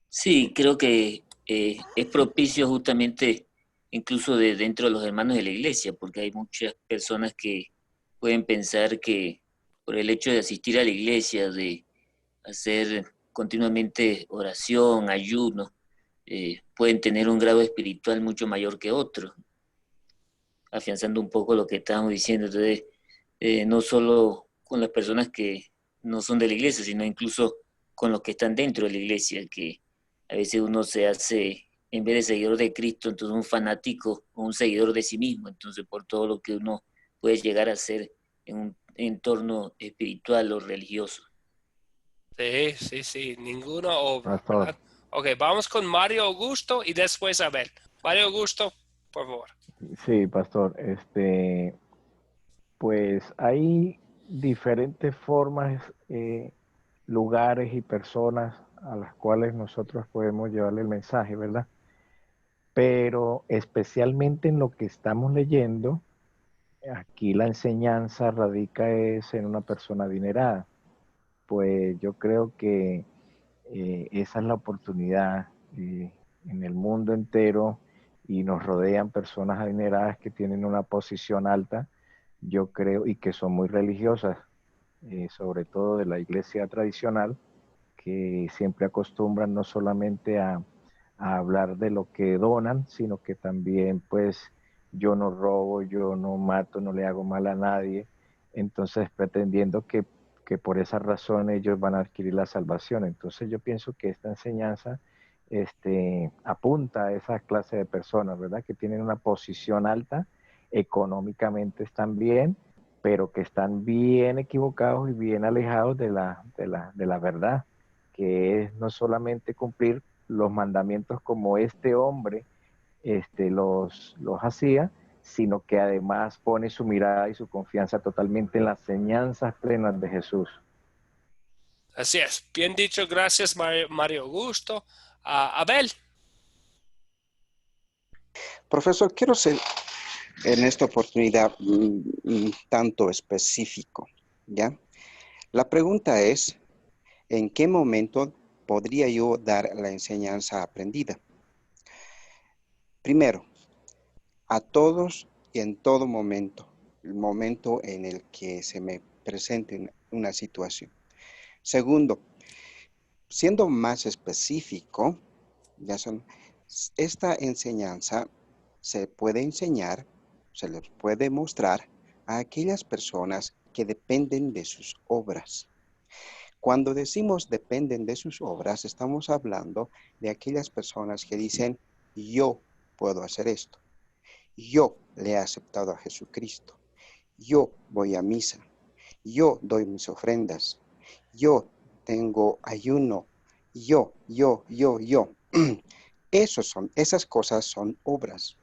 Q: Sí, creo que es propicio justamente incluso de dentro de los hermanos de la iglesia, porque hay muchas personas que pueden pensar que por el hecho de asistir a la iglesia, de hacer continuamente oración, ayuno, pueden tener un grado espiritual mucho mayor que otros, afianzando un poco lo que estábamos diciendo. Entonces, no solo con las personas que no son de la iglesia, sino incluso con los que están dentro de la iglesia, que a veces uno se hace, en vez de seguidor de Cristo, entonces un fanático o un seguidor de sí mismo, entonces por todo lo que uno puede llegar a ser en un entorno espiritual o religioso.
B: Sí, ninguno obra, ¿verdad? Ok, vamos con Mario Augusto y después Abel. Mario Augusto, por favor.
U: Sí, pastor. Pues hay diferentes formas, lugares y personas a las cuales nosotros podemos llevarle el mensaje, ¿verdad? Pero especialmente en lo que estamos leyendo, aquí la enseñanza radica es en una persona adinerada. Pues yo creo que esa es la oportunidad en el mundo entero, y nos rodean personas adineradas que tienen una posición alta, yo creo, y que son muy religiosas, sobre todo de la iglesia tradicional, que siempre acostumbran no solamente a hablar de lo que donan, sino que también pues yo no robo, yo no mato, no le hago mal a nadie, entonces pretendiendo que por esa razón ellos van a adquirir la salvación. Entonces yo pienso que esta enseñanza apunta a esa clase de personas, ¿verdad? Que tienen una posición alta, económicamente están bien, pero que están bien equivocados y bien alejados de la verdad, que es no solamente cumplir los mandamientos como este hombre los hacía, sino que además pone su mirada y su confianza totalmente en las enseñanzas plenas de Jesús.
B: Así es, bien dicho, gracias Mario Augusto. Abel.
X: Profesor, quiero ser en esta oportunidad tanto específico, ¿ya? La pregunta es, ¿en qué momento podría yo dar la enseñanza aprendida? Primero, a todos
P: y en todo momento, el momento en el que se me presente una situación. Segundo, siendo más específico, esta enseñanza se puede enseñar, se les puede mostrar a aquellas personas que dependen de sus obras. Cuando decimos dependen de sus obras, estamos hablando de aquellas personas que dicen, yo puedo hacer esto. Yo le he aceptado a Jesucristo. Yo voy a misa. Yo doy mis ofrendas. Yo tengo ayuno. Yo. Esas cosas son obras.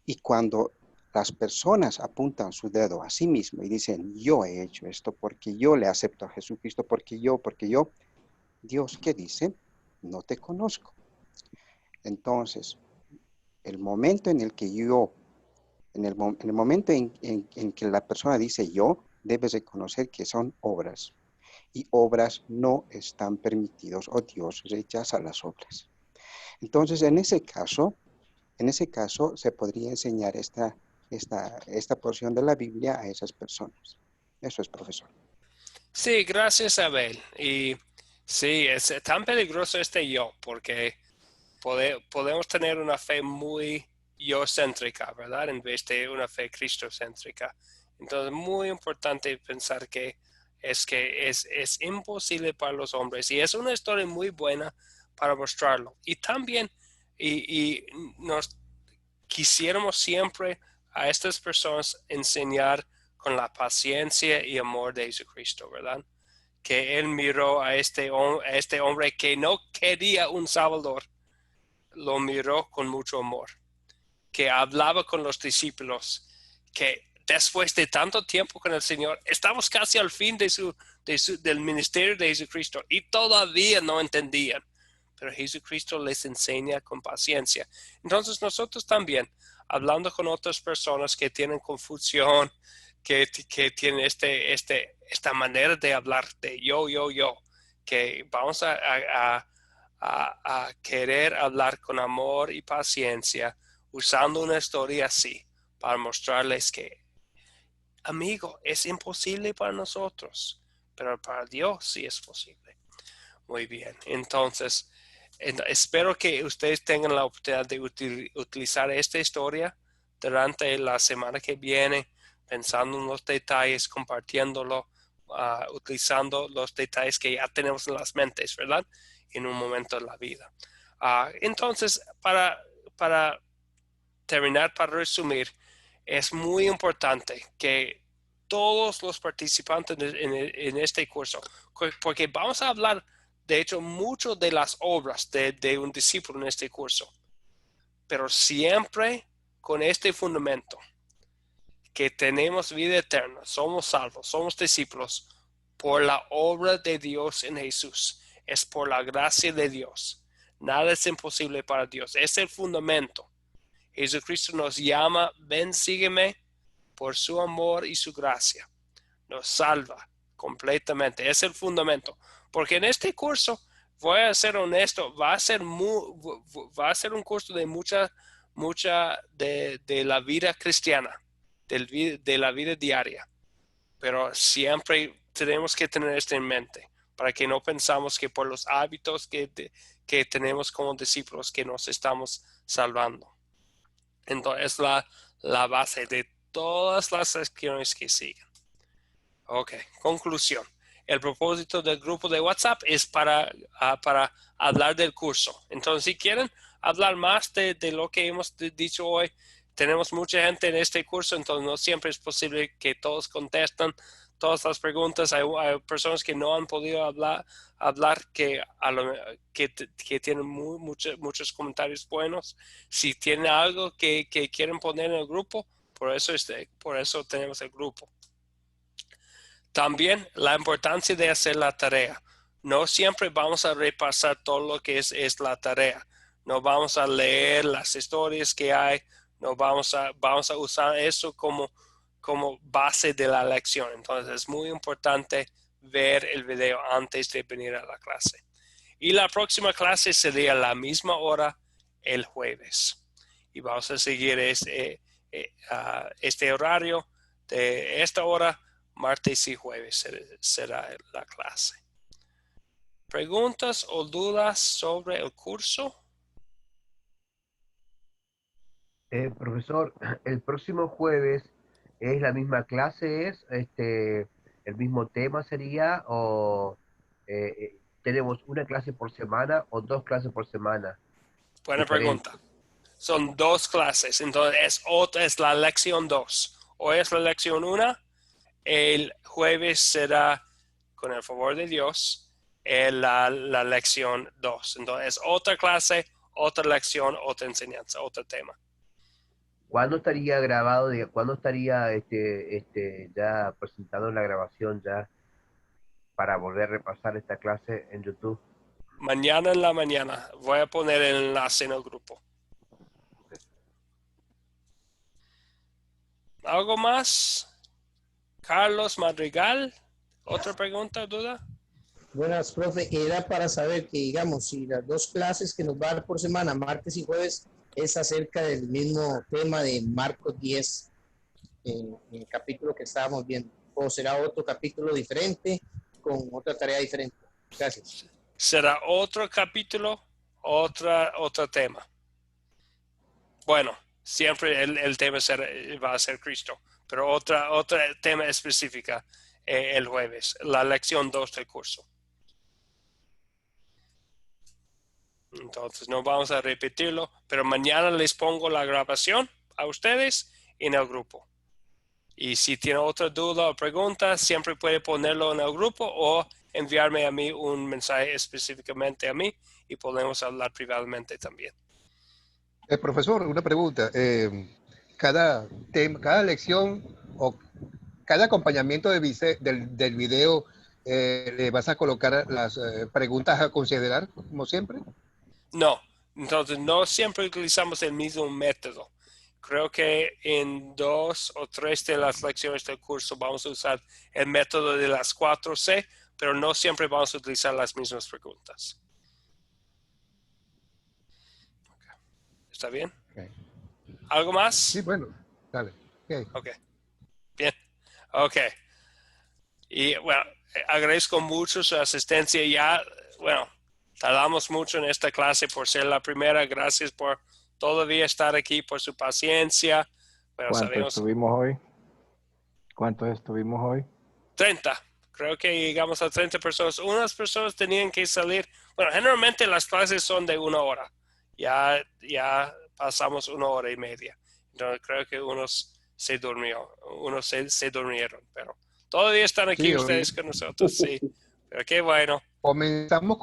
P: Y cuando las personas apuntan su dedo a sí mismo y dicen, yo he hecho esto porque yo le acepto a Jesucristo, porque yo, Dios, ¿qué dice? No te conozco. Entonces, el momento en el que en el momento en que la persona dice yo, debes reconocer que son obras. Y obras no están permitidos o Dios rechaza las obras. Entonces, en ese caso se podría enseñar esta porción de la Biblia a esas personas. Eso es, profesor.
B: Sí, gracias, Abel. Y sí, es tan peligroso este yo, porque podemos tener una fe muy yo-céntrica, ¿verdad? En vez de una fe cristocéntrica. Entonces, muy importante pensar que es imposible para los hombres. Y es una historia muy buena para mostrarlo. Y también, y nos quisiéramos siempre a estas personas enseñar con la paciencia y amor de Jesucristo, ¿verdad? Que Él miró a este hombre que no quería un Salvador, lo miró con mucho amor, que hablaba con los discípulos, que después de tanto tiempo con el Señor, estamos casi al fin del ministerio de Jesucristo y todavía no entendían, pero Jesucristo les enseña con paciencia. Entonces nosotros también, hablando con otras personas que tienen confusión, que tienen esta manera de hablar de yo, que vamos a querer hablar con amor y paciencia, usando una historia así, para mostrarles que, amigo, es imposible para nosotros, pero para Dios sí es posible. Muy bien, entonces, espero que ustedes tengan la oportunidad de utilizar esta historia durante la semana que viene, pensando en los detalles, compartiéndolo, utilizando los detalles que ya tenemos en las mentes, ¿verdad? En un momento de la vida. Entonces, para terminar, para resumir, es muy importante que todos los participantes en este curso, porque vamos a hablar, de hecho, mucho de las obras de un discípulo en este curso, pero siempre con este fundamento, que tenemos vida eterna, somos salvos, somos discípulos por la obra de Dios en Jesús. Es por la gracia de Dios. Nada es imposible para Dios. Es el fundamento. Jesucristo nos llama, ven, sígueme, por su amor y su gracia. Nos salva completamente. Es el fundamento. Porque en este curso, voy a ser honesto, va a ser un curso de mucha de la vida cristiana, de la vida diaria. Pero siempre tenemos que tener esto en mente, para que no pensamos que por los hábitos que tenemos como discípulos que nos estamos salvando. Entonces es la base de todas las acciones que siguen. Ok, conclusión. El propósito del grupo de WhatsApp es para hablar del curso. Entonces, si quieren hablar más de lo que hemos dicho hoy, tenemos mucha gente en este curso, entonces no siempre es posible que todos contesten todas las preguntas. Hay personas que no han podido hablar que tienen muchos comentarios buenos. Si tienen algo que quieren poner en el grupo, por eso tenemos el grupo. También la importancia de hacer la tarea. No siempre vamos a repasar todo lo que es la tarea. No vamos a leer las historias que hay. No vamos a usar eso como base de la lección. Entonces es muy importante ver el video antes de venir a la clase. Y la próxima clase sería a la misma hora el jueves. Y vamos a seguir este horario de esta hora, martes y jueves será la clase. ¿Preguntas o dudas sobre el curso?
G: Profesor, el próximo jueves es la misma clase, es el mismo tema sería, o tenemos una clase por semana o dos clases por semana.
B: Buena
G: Diferente.
B: pregunta. Son 2 clases, entonces es la lección 2. Hoy es la lección 1, el jueves será, con el favor de Dios, la lección 2. Entonces, otra clase, otra lección, otra enseñanza, otro tema.
G: ¿Cuándo estaría grabado? ¿Cuándo estaría ya presentando la grabación ya para volver a repasar esta clase en YouTube?
B: Mañana en la mañana. Voy a poner el enlace en el grupo. ¿Algo más? Carlos Madrigal, ¿otra pregunta, duda?
C: Buenas, profe. Era para saber que, digamos, si las 2 clases que nos va a dar por semana, martes y jueves, es acerca del mismo tema de Marcos 10, en el capítulo que estábamos viendo. O será otro capítulo diferente, con otra tarea diferente. Gracias.
B: Será otro capítulo, otro tema. Bueno, siempre el tema va a ser Cristo, pero otra tema específica el jueves, la lección 2 del curso. Entonces no vamos a repetirlo, pero mañana les pongo la grabación a ustedes en el grupo. Y si tiene otra duda o pregunta, siempre puede ponerlo en el grupo o enviarme a mí un mensaje específicamente a mí y podemos hablar privadamente también.
F: Profesor, una pregunta. Cada lección o cada acompañamiento del video, ¿le vas a colocar las preguntas a considerar, como siempre?
B: No, entonces no siempre utilizamos el mismo método. Creo que en 2 o 3 de las lecciones del curso vamos a usar el método de las 4C, pero no siempre vamos a utilizar las mismas preguntas. Okay. ¿Está bien?
F: Okay.
B: ¿Algo más?
F: Sí, bueno, dale. Okay.
B: Ok. Bien. Ok. Y bueno, agradezco mucho su asistencia. Ya, bueno, tardamos mucho en esta clase por ser la primera. Gracias por todavía estar aquí, por su paciencia. Bueno,
U: ¿Cuántos estuvimos hoy?
B: 30. Creo que llegamos a 30 personas. Unas personas tenían que salir. Bueno, generalmente las clases son de 1 hora. Ya pasamos 1 hora y media. Entonces creo que unos se durmieron, pero todavía están aquí ustedes con nosotros, sí. Pero qué bueno.
F: Comenzamos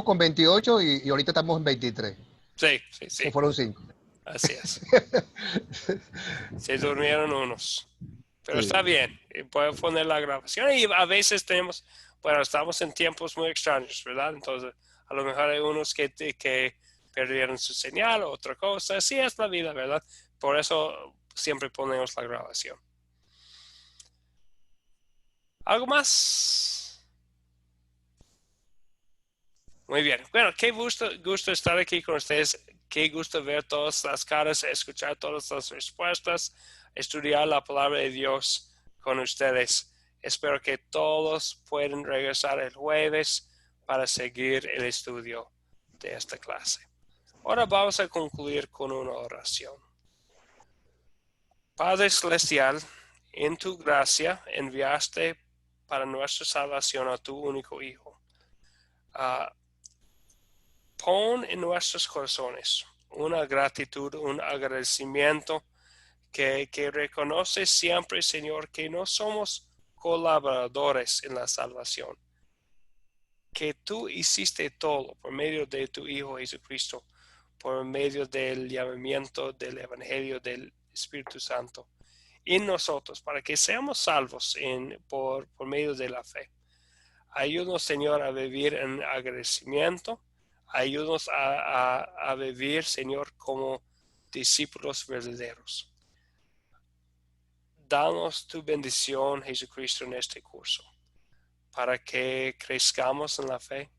F: con 28 y ahorita estamos en 23.
B: Sí.
F: Se fueron 5.
B: Así es. Se durmieron unos. Pero sí. Está bien. Puedo poner la grabación y a veces estamos en tiempos muy extraños, ¿verdad? Entonces, a lo mejor hay unos que perdieron su señal o otra cosa. Así es la vida, ¿verdad? Por eso siempre ponemos la grabación. ¿Algo más? Muy bien. Bueno, qué gusto estar aquí con ustedes. Qué gusto ver todas las caras, escuchar todas las respuestas, estudiar la palabra de Dios con ustedes. Espero que todos puedan regresar el jueves para seguir el estudio de esta clase. Ahora vamos a concluir con una oración. Padre Celestial, en tu gracia enviaste para nuestra salvación a tu único Hijo. Pon en nuestros corazones una gratitud, un agradecimiento que reconoce siempre, Señor, que no somos colaboradores en la salvación, que tú hiciste todo por medio de tu Hijo Jesucristo, por medio del llamamiento del Evangelio del Espíritu Santo en nosotros, para que seamos salvos por medio de la fe. Ayúdanos, Señor, a vivir en agradecimiento. Ayúdanos a vivir, Señor, como discípulos verdaderos. Danos tu bendición, Jesucristo, en este curso, para que crezcamos en la fe,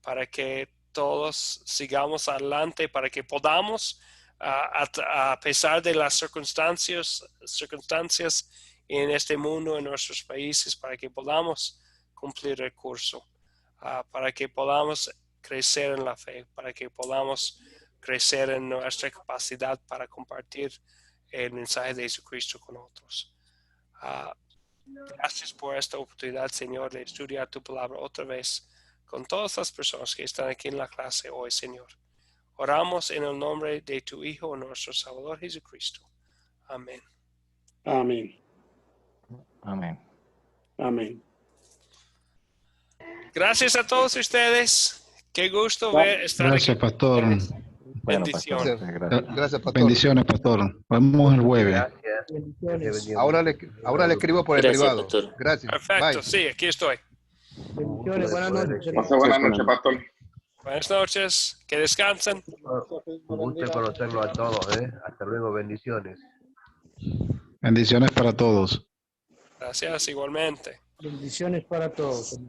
B: para que todos sigamos adelante, para que podamos a pesar de las circunstancias en este mundo, en nuestros países, para que podamos cumplir el curso, para que podamos crecer en la fe, para que podamos crecer en nuestra capacidad para compartir el mensaje de Jesucristo con otros. Gracias por esta oportunidad, Señor, de estudiar tu palabra otra vez con todas las personas que están aquí en la clase hoy, Señor. Oramos en el nombre de tu Hijo, nuestro Salvador Jesucristo. Amén.
A: Amén.
U: Amén.
A: Amén.
B: Gracias a todos ustedes. Qué gusto ver estar
R: Gracias,
B: aquí.
R: pastor.
B: Bendiciones.
R: Gracias, pastor. Bendiciones, pastor. Nos vemos el jueves.
C: Bendiciones.
F: Ahora le escribo por el
Q: Gracias,
F: privado.
Q: pastor.
F: Gracias.
B: Perfecto,
F: Bye.
B: sí, aquí estoy.
C: Bendiciones. Buenas noches.
S: Pase buenas noches, pastor.
B: Buenas noches, que descansen.
G: Un gusto conocerlo a todos, ¿eh? Hasta luego, bendiciones.
R: Bendiciones para todos.
B: Gracias, igualmente.
C: Bendiciones para todos.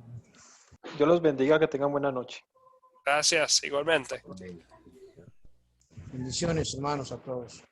N: Dios los bendiga, que tengan buena noche.
B: Gracias, igualmente.
C: Bendiciones, hermanos, a todos.